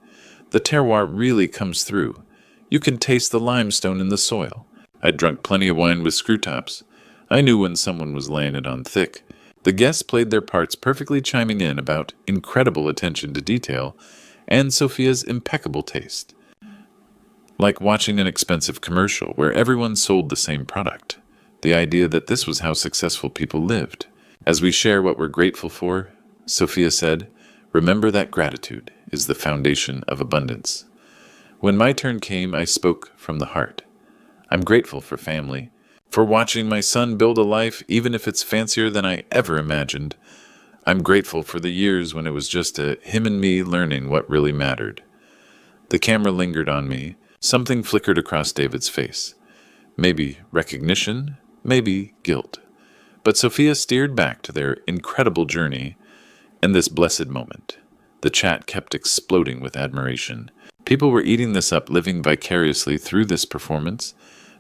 S1: The terroir really comes through. You can taste the limestone in the soil. I'd drunk plenty of wine with screw tops. I knew when someone was laying it on thick. The guests played their parts perfectly, chiming in about incredible attention to detail and Sophia's impeccable taste. Like watching an expensive commercial where everyone sold the same product. The idea that this was how successful people lived. As we share what we're grateful for, Sophia said, remember that gratitude is the foundation of abundance. When my turn came, I spoke from the heart. I'm grateful for family, for watching my son build a life, even if it's fancier than I ever imagined. I'm grateful for the years when it was just him and me learning what really mattered. The camera lingered on me. Something flickered across David's face. Maybe recognition, maybe guilt. But Sophia steered back to their incredible journey and this blessed moment. The chat kept exploding with admiration. People were eating this up, living vicariously through this performance,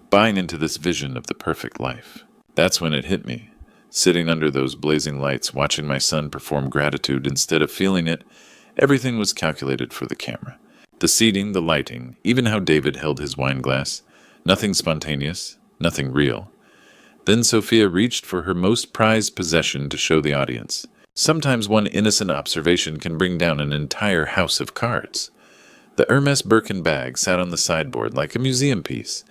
S1: buying into this vision of the perfect life. That's when it hit me. Sitting under those blazing lights, watching my son perform gratitude instead of feeling it, everything was calculated for the camera. The seating, the lighting, even how David held his wine glass. Nothing spontaneous, nothing real. Then Sophia reached for her most prized possession to show the audience. Sometimes one innocent observation can bring down an entire house of cards. The Hermes Birkin bag sat on the sideboard like a museum piece,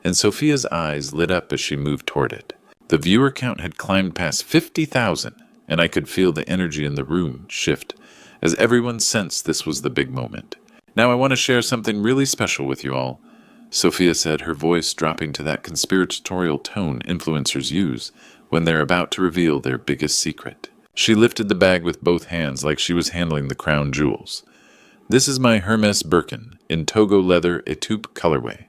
S1: and Sophia's eyes lit up as she moved toward it. The viewer count had climbed past 50,000, and I could feel the energy in the room shift as everyone sensed this was the big moment. Now I want to share something really special with you all, Sophia said, her voice dropping to that conspiratorial tone influencers use when they're about to reveal their biggest secret. She lifted the bag with both hands like she was handling the crown jewels. This is my Hermes Birkin in Togo leather etoupe colorway.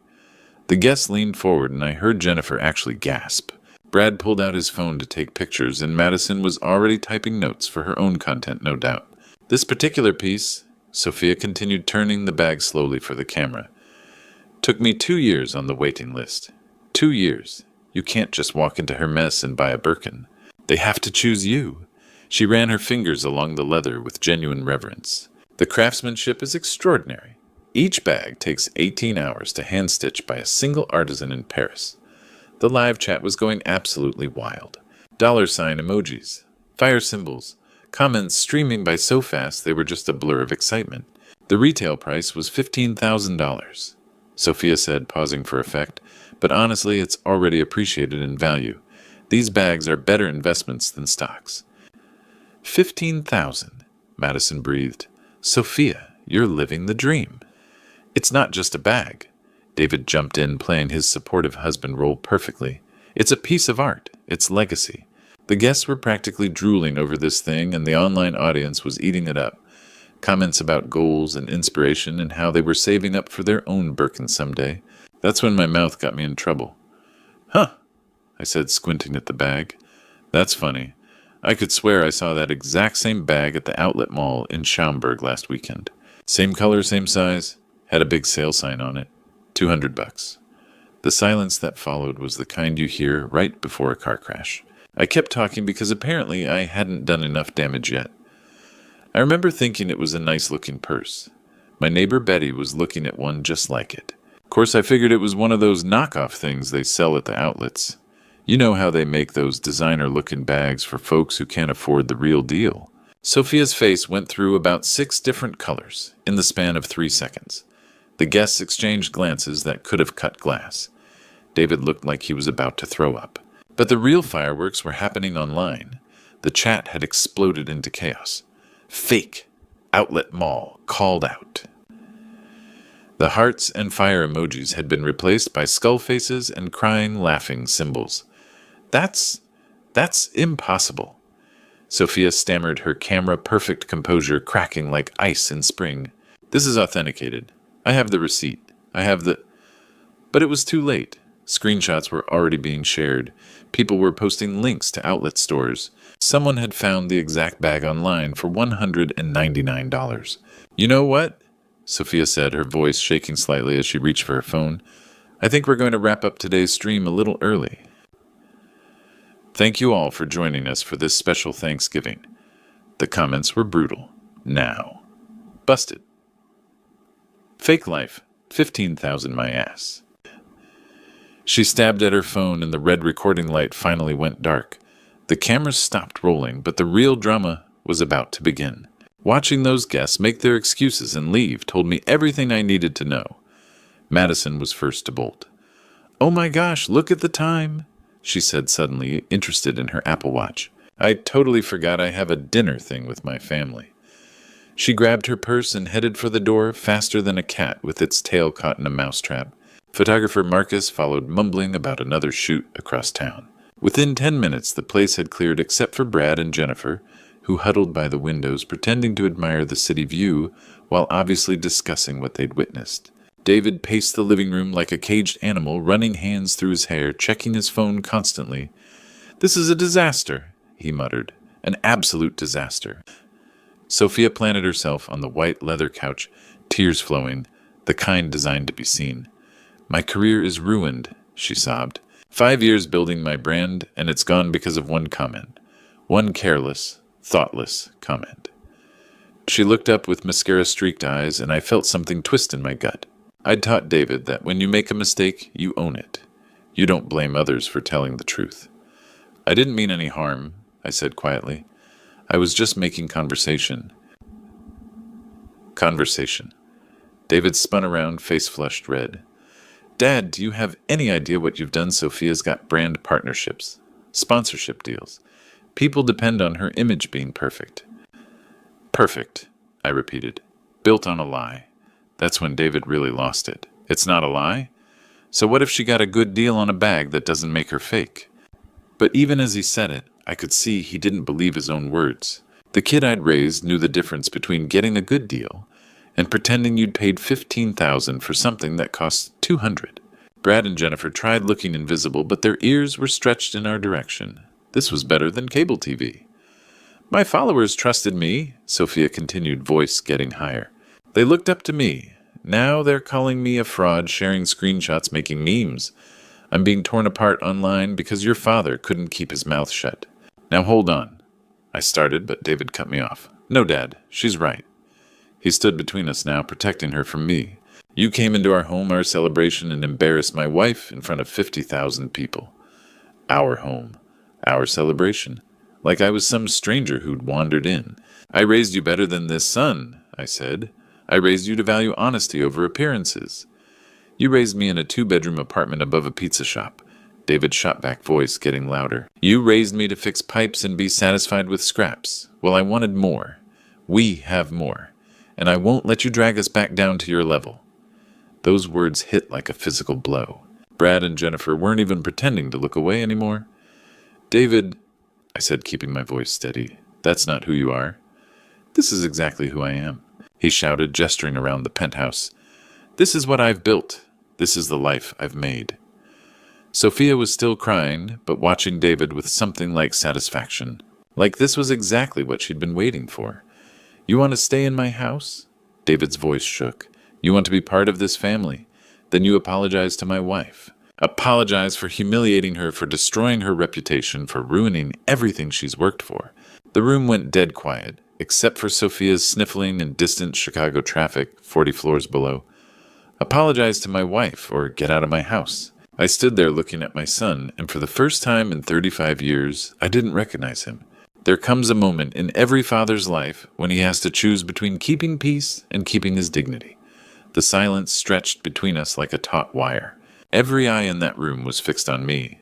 S1: The guests leaned forward and I heard Jennifer actually gasp. Brad pulled out his phone to take pictures and Madison was already typing notes for her own content, no doubt. This particular piece, Sophia continued turning the bag slowly for the camera, took me 2 years on the waiting list. 2 years. You can't just walk into Hermes and buy a Birkin. They have to choose you. She ran her fingers along the leather with genuine reverence. The craftsmanship is extraordinary. Each bag takes 18 hours to hand-stitch by a single artisan in Paris. The live chat was going absolutely wild. $sign emojis, fire symbols, comments streaming by so fast they were just a blur of excitement. The retail price was $15,000. Sophia said, pausing for effect, but honestly, it's already appreciated in value. These bags are better investments than stocks. 15,000, Madison breathed. Sophia, you're living the dream. It's not just a bag. David jumped in, playing his supportive husband role perfectly. It's a piece of art. It's legacy. The guests were practically drooling over this thing, and the online audience was eating it up. Comments about goals and inspiration and how they were saving up for their own Birkin someday. That's when my mouth got me in trouble. Huh, I said, squinting at the bag. That's funny. I could swear I saw that exact same bag at the outlet mall in Schaumburg last weekend. Same color, same size, had a big sale sign on it. $200. The silence that followed was the kind you hear right before a car crash. I kept talking because apparently I hadn't done enough damage yet. I remember thinking it was a nice-looking purse. My neighbor Betty was looking at one just like it. Of course, I figured it was one of those knockoff things they sell at the outlets. You know how they make those designer-looking bags for folks who can't afford the real deal. Sophia's face went through about 6 different colors in the span of 3 seconds. The guests exchanged glances that could have cut glass. David looked like he was about to throw up. But the real fireworks were happening online. The chat had exploded into chaos. Fake outlet mall called out. The hearts and fire emojis had been replaced by skull faces and crying, laughing symbols. That's impossible. Sophia stammered, her camera-perfect composure cracking like ice in spring. This is authenticated. I have the receipt. But it was too late. Screenshots were already being shared. People were posting links to outlet stores. Someone had found the exact bag online for $199. You know what? Sophia said, her voice shaking slightly as she reached for her phone. I think we're going to wrap up today's stream a little early. Thank you all for joining us for this special Thanksgiving. The comments were brutal. Now. Busted. Fake life. 15,000 my ass. She stabbed at her phone and the red recording light finally went dark. The cameras stopped rolling, but the real drama was about to begin. Watching those guests make their excuses and leave told me everything I needed to know. Madison was first to bolt. Oh my gosh, look at the time, she said suddenly, interested in her Apple Watch. I totally forgot I have a dinner thing with my family. She grabbed her purse and headed for the door faster than a cat with its tail caught in a mousetrap. Photographer Marcus followed, mumbling about another shoot across town. Within 10 minutes, the place had cleared except for Brad and Jennifer, who huddled by the windows pretending to admire the city view while obviously discussing what they'd witnessed. David paced the living room like a caged animal, running hands through his hair, checking his phone constantly. "This is a disaster," he muttered. "An absolute disaster." Sophia planted herself on the white leather couch, tears flowing, the kind designed to be seen. "My career is ruined," she sobbed. 5 years building my brand, and it's gone because of one comment. One careless, thoughtless comment. She looked up with mascara-streaked eyes, and I felt something twist in my gut. I'd taught David that when you make a mistake, you own it. You don't blame others for telling the truth. "I didn't mean any harm," I said quietly. "I was just making conversation." Conversation. David spun around, face flushed red. "Dad, do you have any idea what you've done? Sophia's got brand partnerships, sponsorship deals. People depend on her image being perfect." "Perfect," I repeated. "Built on a lie." That's when David really lost it. "It's not a lie? So what if she got a good deal on a bag that doesn't make her fake?" But even as he said it, I could see he didn't believe his own words. The kid I'd raised knew the difference between getting a good deal and pretending you'd paid $15,000 for something that cost $200. Brad and Jennifer tried looking invisible, but their ears were stretched in our direction. This was better than cable TV. "My followers trusted me," Sophia continued, voice getting higher. "They looked up to me. Now they're calling me a fraud, sharing screenshots, making memes. I'm being torn apart online because your father couldn't keep his mouth shut." "Now hold on," I started, but David cut me off. "No, Dad, she's right." He stood between us now, protecting her from me. "You came into our home, our celebration, and embarrassed my wife in front of 50,000 people. Our home, our celebration, like I was some stranger who'd wandered in. I raised you better than this, son," I said. "I raised you to value honesty over appearances. You raised me in a 2-bedroom apartment above a pizza shop." David's shot-back voice getting louder. "You raised me to fix pipes and be satisfied with scraps. Well, I wanted more. We have more. And I won't let you drag us back down to your level." Those words hit like a physical blow. Brad and Jennifer weren't even pretending to look away anymore. "David," I said, keeping my voice steady, "that's not who you are." "This is exactly who I am," he shouted, gesturing around the penthouse. "This is what I've built. This is the life I've made." Sophia was still crying, but watching David with something like satisfaction. Like this was exactly what she'd been waiting for. "You want to stay in my house?" David's voice shook. "You want to be part of this family? Then you apologize to my wife. Apologize for humiliating her, for destroying her reputation, for ruining everything she's worked for." The room went dead quiet, except for Sophia's sniffling in distant Chicago traffic 40 floors below. "Apologize to my wife, or get out of my house." I stood there looking at my son, and for the first time in 35 years, I didn't recognize him. There comes a moment in every father's life when he has to choose between keeping peace and keeping his dignity. The silence stretched between us like a taut wire. Every eye in that room was fixed on me.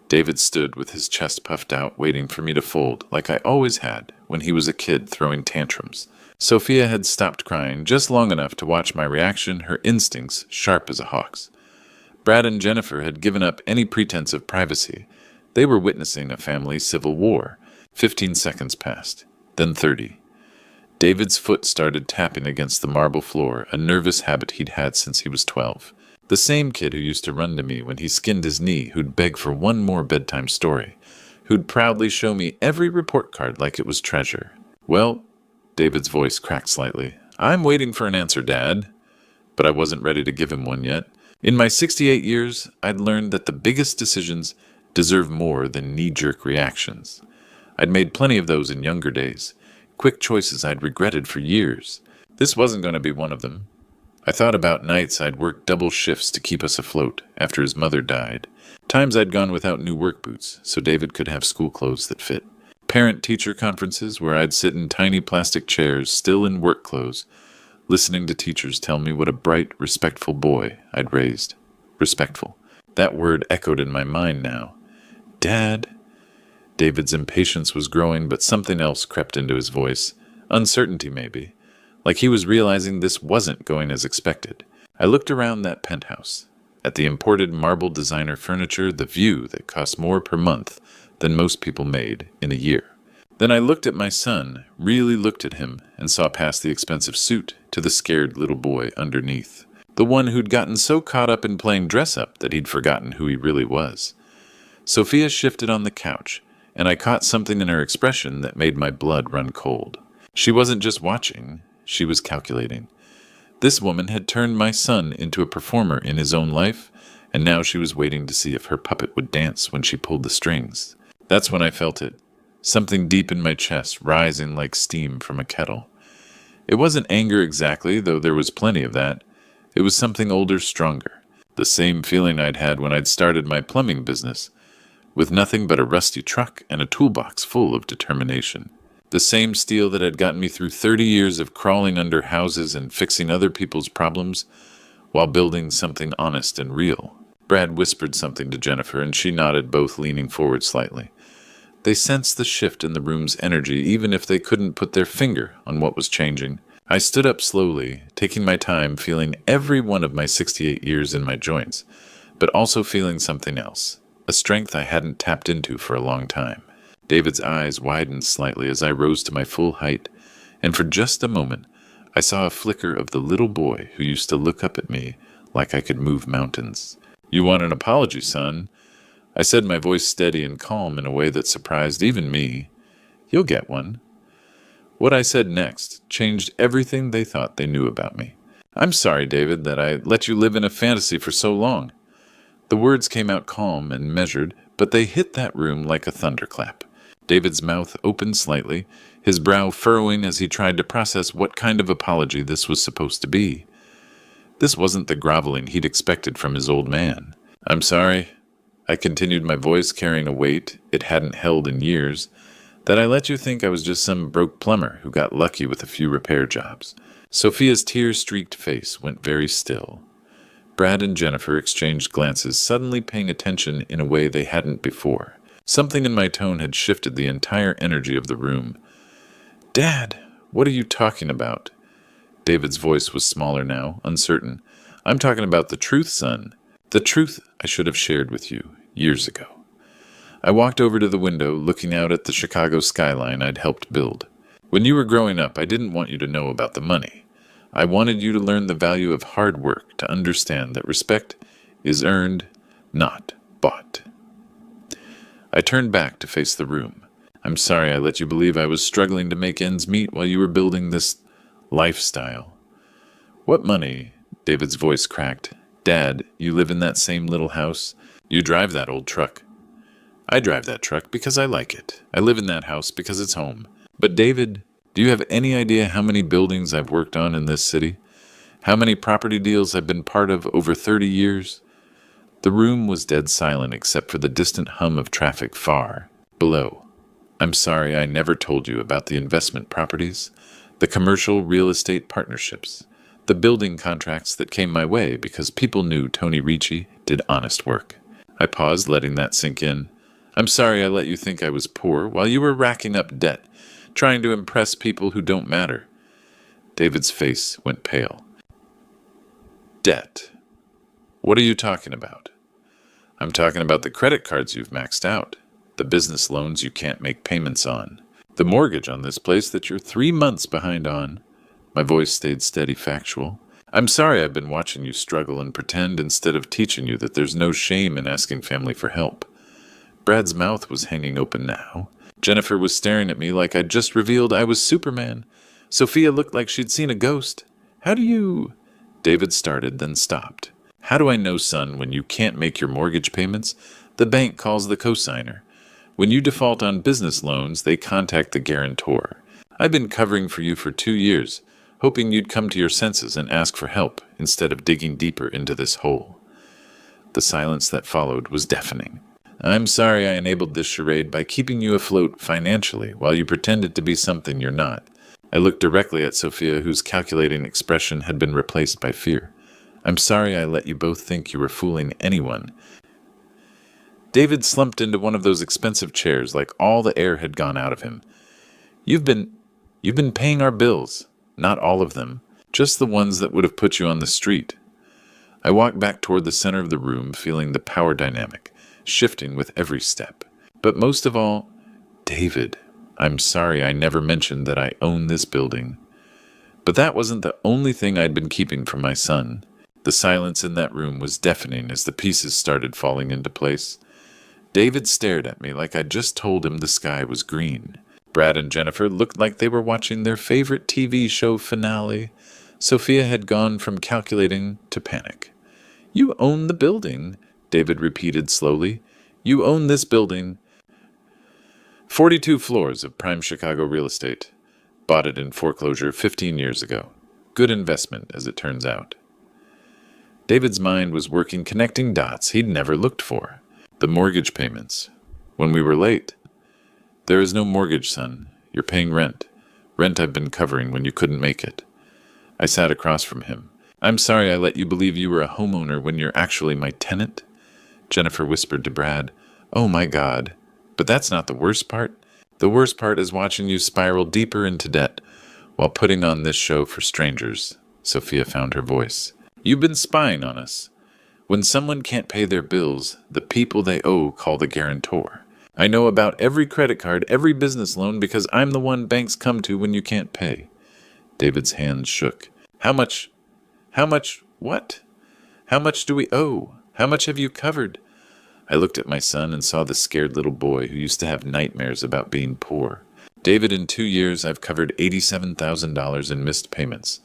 S1: David stood with his chest puffed out, waiting for me to fold, like I always had when he was a kid throwing tantrums. Sophia had stopped crying just long enough to watch my reaction, her instincts sharp as a hawk's. Brad and Jennifer had given up any pretense of privacy. They were witnessing a family civil war. 15 seconds passed, then 30. David's foot started tapping against the marble floor, a nervous habit he'd had since he was 12. The same kid who used to run to me when he skinned his knee, who'd beg for one more bedtime story, who'd proudly show me every report card like it was treasure. "Well," David's voice cracked slightly, "I'm waiting for an answer, Dad." But I wasn't ready to give him one yet. In my 68 years, I'd learned that the biggest decisions deserve more than knee-jerk reactions. I'd made plenty of those in younger days, quick choices I'd regretted for years. This wasn't going to be one of them. I thought about nights I'd worked double shifts to keep us afloat after his mother died, times I'd gone without new work boots so David could have school clothes that fit, parent-teacher conferences where I'd sit in tiny plastic chairs still in work clothes, listening to teachers tell me what a bright, respectful boy I'd raised. Respectful. That word echoed in my mind now. "Dad." David's impatience was growing, but something else crept into his voice. Uncertainty, maybe. Like he was realizing this wasn't going as expected. I looked around that penthouse. at the imported marble designer furniture, the view that cost more per month than most people made in a year. Then I looked at my son, really looked at him, and saw past the expensive suit to the scared little boy underneath. The one who'd gotten so caught up in playing dress-up that he'd forgotten who he really was. Sophia shifted on the couch, and I caught something in her expression that made my blood run cold. She wasn't just watching, she was calculating. This woman had turned my son into a performer in his own life, and now she was waiting to see if her puppet would dance when she pulled the strings. That's when I felt it. Something deep in my chest, rising like steam from a kettle. It wasn't anger exactly, though there was plenty of that. It was something older, stronger. The same feeling I'd had when I'd started my plumbing business, with nothing but a rusty truck and a toolbox full of determination. The same steel that had gotten me through 30 years of crawling under houses and fixing other people's problems while building something honest and real. Brad whispered something to Jennifer, and she nodded, both leaning forward slightly. They sensed the shift in the room's energy, even if they couldn't put their finger on what was changing. I stood up slowly, taking my time, feeling every one of my 68 years in my joints, but also feeling something else, a strength I hadn't tapped into for a long time. David's eyes widened slightly as I rose to my full height, and for just a moment, I saw a flicker of the little boy who used to look up at me like I could move mountains. "You want an apology, son?" I said, my voice steady and calm in a way that surprised even me. "You'll get one." What I said next changed everything they thought they knew about me. "I'm sorry, David, that I let you live in a fantasy for so long." The words came out calm and measured, but they hit that room like a thunderclap. David's mouth opened slightly, his brow furrowing as he tried to process what kind of apology this was supposed to be. This wasn't the groveling he'd expected from his old man. "I'm sorry," I continued, my voice carrying a weight it hadn't held in years, "that I let you think I was just some broke plumber who got lucky with a few repair jobs." Sophia's tear-streaked face went very still. Brad and Jennifer exchanged glances, suddenly paying attention in a way they hadn't before. Something in my tone had shifted the entire energy of the room. "Dad, what are you talking about?" David's voice was smaller now, uncertain. "I'm talking about the truth, son. The truth I should have shared with you years ago." I walked over to the window, looking out at the Chicago skyline I'd helped build. "When you were growing up, I didn't want you to know about the money. I wanted you to learn the value of hard work, to understand that respect is earned, not bought." I turned back to face the room. "I'm sorry I let you believe I was struggling to make ends meet while you were building this lifestyle." "What money?" David's voice cracked. "Dad, you live in that same little house. You drive that old truck." "I drive that truck because I like it. I live in that house because it's home. But David, do you have any idea how many buildings I've worked on in this city? How many property deals I've been part of over 30 years? The room was dead silent except for the distant hum of traffic far below. "I'm sorry I never told you about the investment properties, the commercial real estate partnerships, the building contracts that came my way because people knew Tony Ricci did honest work." I paused, letting that sink in. "I'm sorry I let you think I was poor while you were racking up debt, trying to impress people who don't matter." David's face went pale. "Debt? What are you talking about?" "I'm talking about the credit cards you've maxed out, the business loans you can't make payments on, the mortgage on this place that you're 3 months behind on." My voice stayed steady, factual. "I'm sorry I've been watching you struggle and pretend instead of teaching you that there's no shame in asking family for help." Brad's mouth was hanging open now. Jennifer was staring at me like I'd just revealed I was Superman. Sophia looked like she'd seen a ghost. "How do you—" David started, then stopped. "How do I know, son, when you can't make your mortgage payments, the bank calls the cosigner. When you default on business loans, they contact the guarantor. I've been covering for you for 2 years, hoping you'd come to your senses and ask for help instead of digging deeper into this hole." The silence that followed was deafening. "I'm sorry I enabled this charade by keeping you afloat financially while you pretended to be something you're not." I looked directly at Sophia, whose calculating expression had been replaced by fear. "I'm sorry I let you both think you were fooling anyone." David slumped into one of those expensive chairs like all the air had gone out of him. You've been paying our bills. Not all of them. Just the ones that would have put you on the street." I walked back toward the center of the room, feeling the power dynamic, shifting with every step. But most of all, David, I'm sorry I never mentioned that I own this building. But that wasn't the only thing I'd been keeping from my son. The silence in that room was deafening as the pieces started falling into place. David stared at me like I'd just told him the sky was green. Brad and Jennifer looked like they were watching their favorite TV show finale. Sophia had gone from calculating to panic. You own the building, David repeated slowly. You own this building. 42 floors of prime Chicago real estate. Bought it in foreclosure 15 years ago. Good investment, as it turns out. David's mind was working, connecting dots he'd never looked for. The mortgage payments. When we were late. There is no mortgage, son. You're paying rent. Rent I've been covering when you couldn't make it. I sat across from him. I'm sorry I let you believe you were a homeowner when you're actually my tenant. Jennifer whispered to Brad, Oh my God. But that's not the worst part. The worst part is watching you spiral deeper into debt while putting on this show for strangers. Sophia found her voice. You've been spying on us. When someone can't pay their bills, the people they owe call the guarantor. I know about every credit card, every business loan, because I'm the one banks come to when you can't pay. David's hands shook. How much, what? How much do we owe? How much have you covered? I looked at my son and saw the scared little boy who used to have nightmares about being poor. David, in 2 years, I've covered $87,000 in missed payments.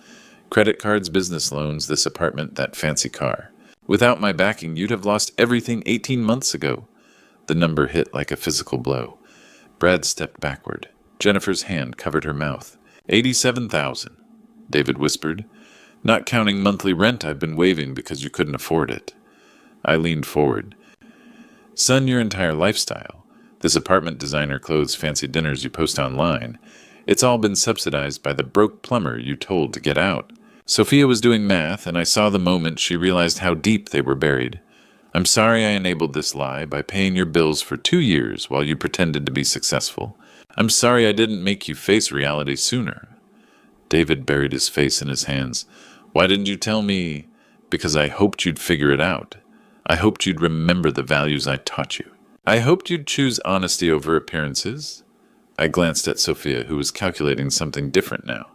S1: Credit cards, business loans, this apartment, that fancy car. Without my backing, you'd have lost everything 18 months ago. The number hit like a physical blow. Brad stepped backward. Jennifer's hand covered her mouth. 87,000, David whispered. Not counting monthly rent I've been waiving because you couldn't afford it. I leaned forward. Son, your entire lifestyle. This apartment designer clothes, fancy dinners you post online. It's all been subsidized by the broke plumber you told to get out. Sophia was doing math, and I saw the moment she realized how deep they were buried. I'm sorry I enabled this lie by paying your bills for 2 years while you pretended to be successful. I'm sorry I didn't make you face reality sooner. David buried his face in his hands. Why didn't you tell me? Because I hoped you'd figure it out. I hoped you'd remember the values I taught you. I hoped you'd choose honesty over appearances. I glanced at Sophia, who was calculating something different now.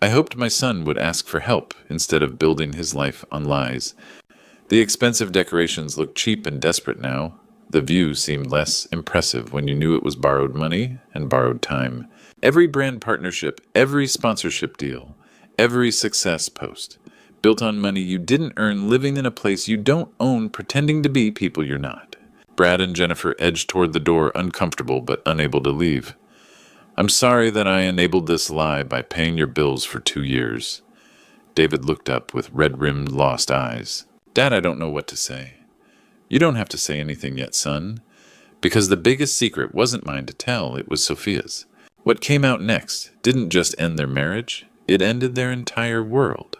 S1: I hoped my son would ask for help instead of building his life on lies. The expensive decorations looked cheap and desperate now. The view seemed less impressive when you knew it was borrowed money and borrowed time. Every brand partnership, every sponsorship deal, every success post, built on money you didn't earn living in a place you don't own, pretending to be people you're not. Brad and Jennifer edged toward the door, uncomfortable but unable to leave. I'm sorry that I enabled this lie by paying your bills for 2 years. David looked up with red-rimmed, lost eyes. Dad, I don't know what to say. You don't have to say anything yet, son, because the biggest secret wasn't mine to tell, it was Sophia's. What came out next didn't just end their marriage, it ended their entire world.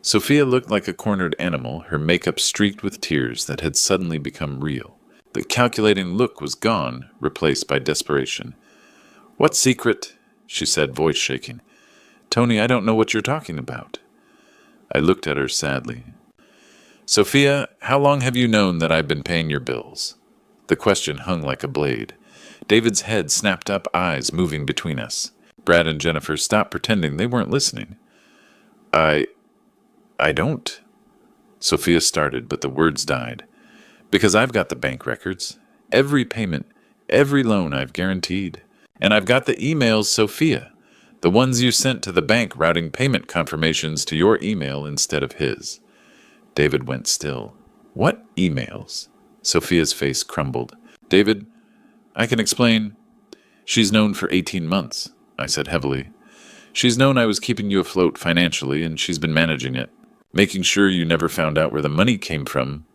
S1: Sophia looked like a cornered animal, her makeup streaked with tears that had suddenly become real. The calculating look was gone, replaced by desperation. What secret? She said, voice shaking. Tony, I don't know what you're talking about. I looked at her sadly. Sophia, how long have you known that I've been paying your bills? The question hung like a blade. David's head snapped up, eyes moving between us. Brad and Jennifer stopped pretending they weren't listening. I don't. Sophia started, but the words died. Because I've got the bank records. Every payment, every loan I've guaranteed. And I've got the emails, Sophia. The ones you sent to the bank routing payment confirmations to your email instead of his. David went still. What emails? Sophia's face crumbled. David, I can explain. She's known for 18 months, I said heavily. She's known I was keeping you afloat financially, and she's been managing it, making sure you never found out where the money came from.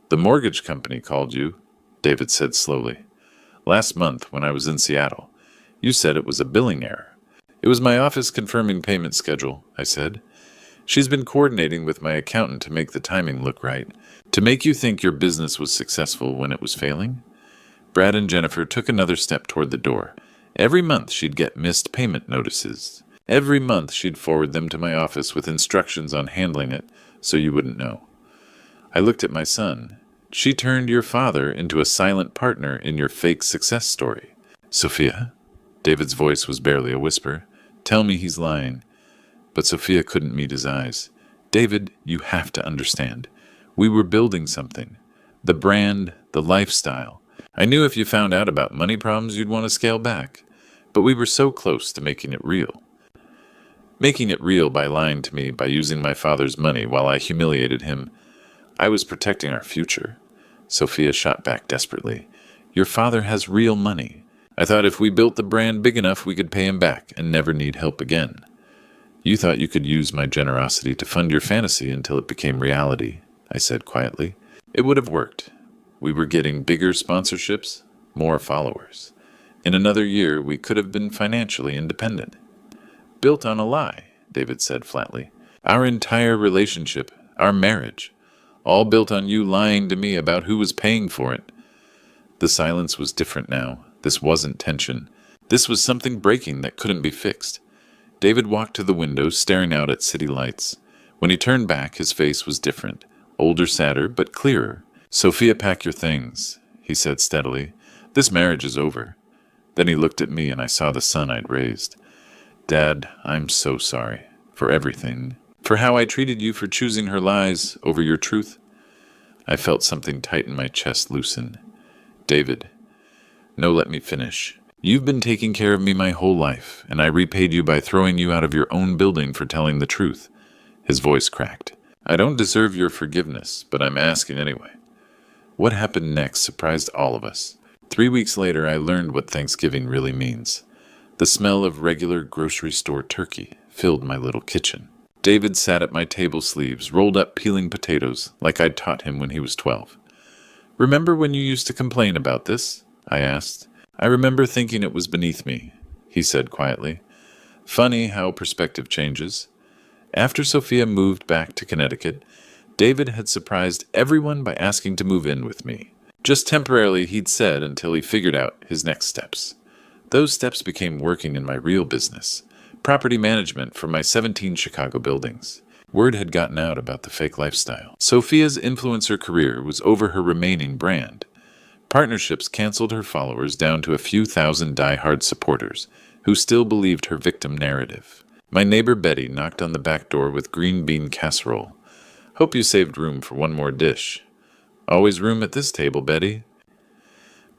S1: The mortgage company called you, David said slowly. Last month, when I was in Seattle, you said it was a billing error. It was my office confirming payment schedule, I said. She's been coordinating with my accountant to make the timing look right, to make you think your business was successful when it was failing. Brad and Jennifer took another step toward the door. Every month she'd get missed payment notices. Every month she'd forward them to my office with instructions on handling it so you wouldn't know. I looked at my son. She turned your father into a silent partner in your fake success story. Sophia? David's voice was barely a whisper. Tell me he's lying. But Sophia couldn't meet his eyes. David, you have to understand. We were building something. The brand, the lifestyle. I knew if you found out about money problems, you'd want to scale back. But we were so close to making it real. Making it real by lying to me, by using my father's money while I humiliated him. I was protecting our future. Sophia shot back desperately. Your father has real money. I thought if we built the brand big enough, we could pay him back and never need help again. You thought you could use my generosity to fund your fantasy until it became reality, I said quietly. It would have worked. We were getting bigger sponsorships, more followers. In another year, we could have been financially independent. Built on a lie, David said flatly. Our entire relationship, our marriage, all built on you lying to me about who was paying for it. The silence was different now. This wasn't tension. This was something breaking that couldn't be fixed. David walked to the window, staring out at city lights. When he turned back, his face was different. Older, sadder, but clearer. Sophia, pack your things, he said steadily. This marriage is over. Then he looked at me and I saw the son I'd raised. Dad, I'm so sorry. For everything. For how I treated you, for choosing her lies over your truth. I felt something tighten my chest loosen. David. No, let me finish. You've been taking care of me my whole life, and I repaid you by throwing you out of your own building for telling the truth. His voice cracked. I don't deserve your forgiveness, but I'm asking anyway. What happened next surprised all of us. 3 weeks later, I learned what Thanksgiving really means. The smell of regular grocery store turkey filled my little kitchen. David sat at my table sleeves, rolled up peeling potatoes, like I'd taught him when he was 12. Remember when you used to complain about this? I asked. I remember thinking it was beneath me, he said quietly. Funny how perspective changes. After Sophia moved back to Connecticut, David had surprised everyone by asking to move in with me. Just temporarily, he'd said, until he figured out his next steps. Those steps became working in my real business, property management for my 17 Chicago buildings. Word had gotten out about the fake lifestyle. Sophia's influencer career was over her remaining brand. Partnerships canceled her followers down to a few thousand die-hard supporters who still believed her victim narrative. My neighbor Betty knocked on the back door with green bean casserole. Hope you saved room for one more dish. Always room at this table, Betty.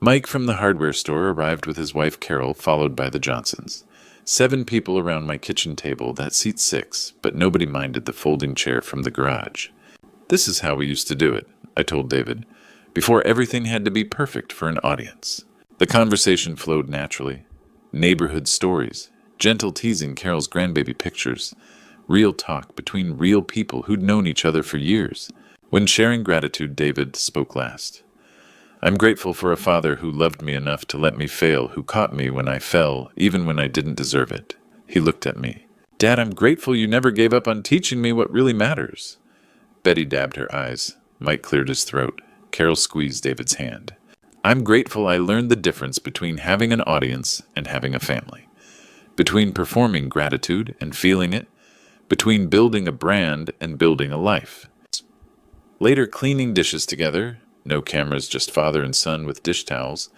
S1: Mike from the hardware store arrived with his wife Carol, followed by the Johnsons. 7 people around my kitchen table, that seats 6, but nobody minded the folding chair from the garage. This is how we used to do it, I told David, before everything had to be perfect for an audience. The conversation flowed naturally. Neighborhood stories, gentle teasing Carol's grandbaby pictures, real talk between real people who'd known each other for years. When sharing gratitude, David spoke last. I'm grateful for a father who loved me enough to let me fail, who caught me when I fell, even when I didn't deserve it. He looked at me. Dad, I'm grateful you never gave up on teaching me what really matters. Betty dabbed her eyes. Mike cleared his throat. Carol squeezed David's hand. I'm grateful I learned the difference between having an audience and having a family. Between performing gratitude and feeling it. Between building a brand and building a life. Later, cleaning dishes together, no cameras, just father and son with dish towels,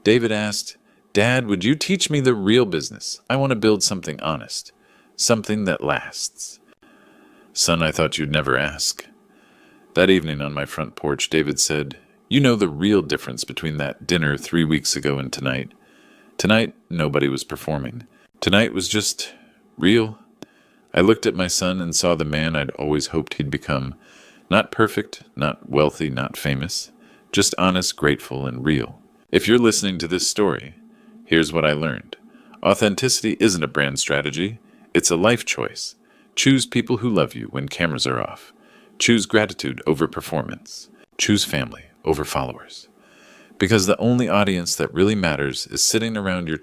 S1: David asked, Dad, would you teach me the real business? I want to build something honest, something that lasts. Son, I thought you'd never ask. That evening on my front porch, David said, You know the real difference between that dinner 3 weeks ago and tonight. Tonight, nobody was performing. Tonight was just real. I looked at my son and saw the man I'd always hoped he'd become. Not perfect, not wealthy, not famous. Just honest, grateful, and real. If you're listening to this story, here's what I learned. Authenticity isn't a brand strategy. It's a life choice. Choose people who love you when cameras are off. Choose gratitude over performance. Choose family over followers. Because the only audience that really matters is sitting around your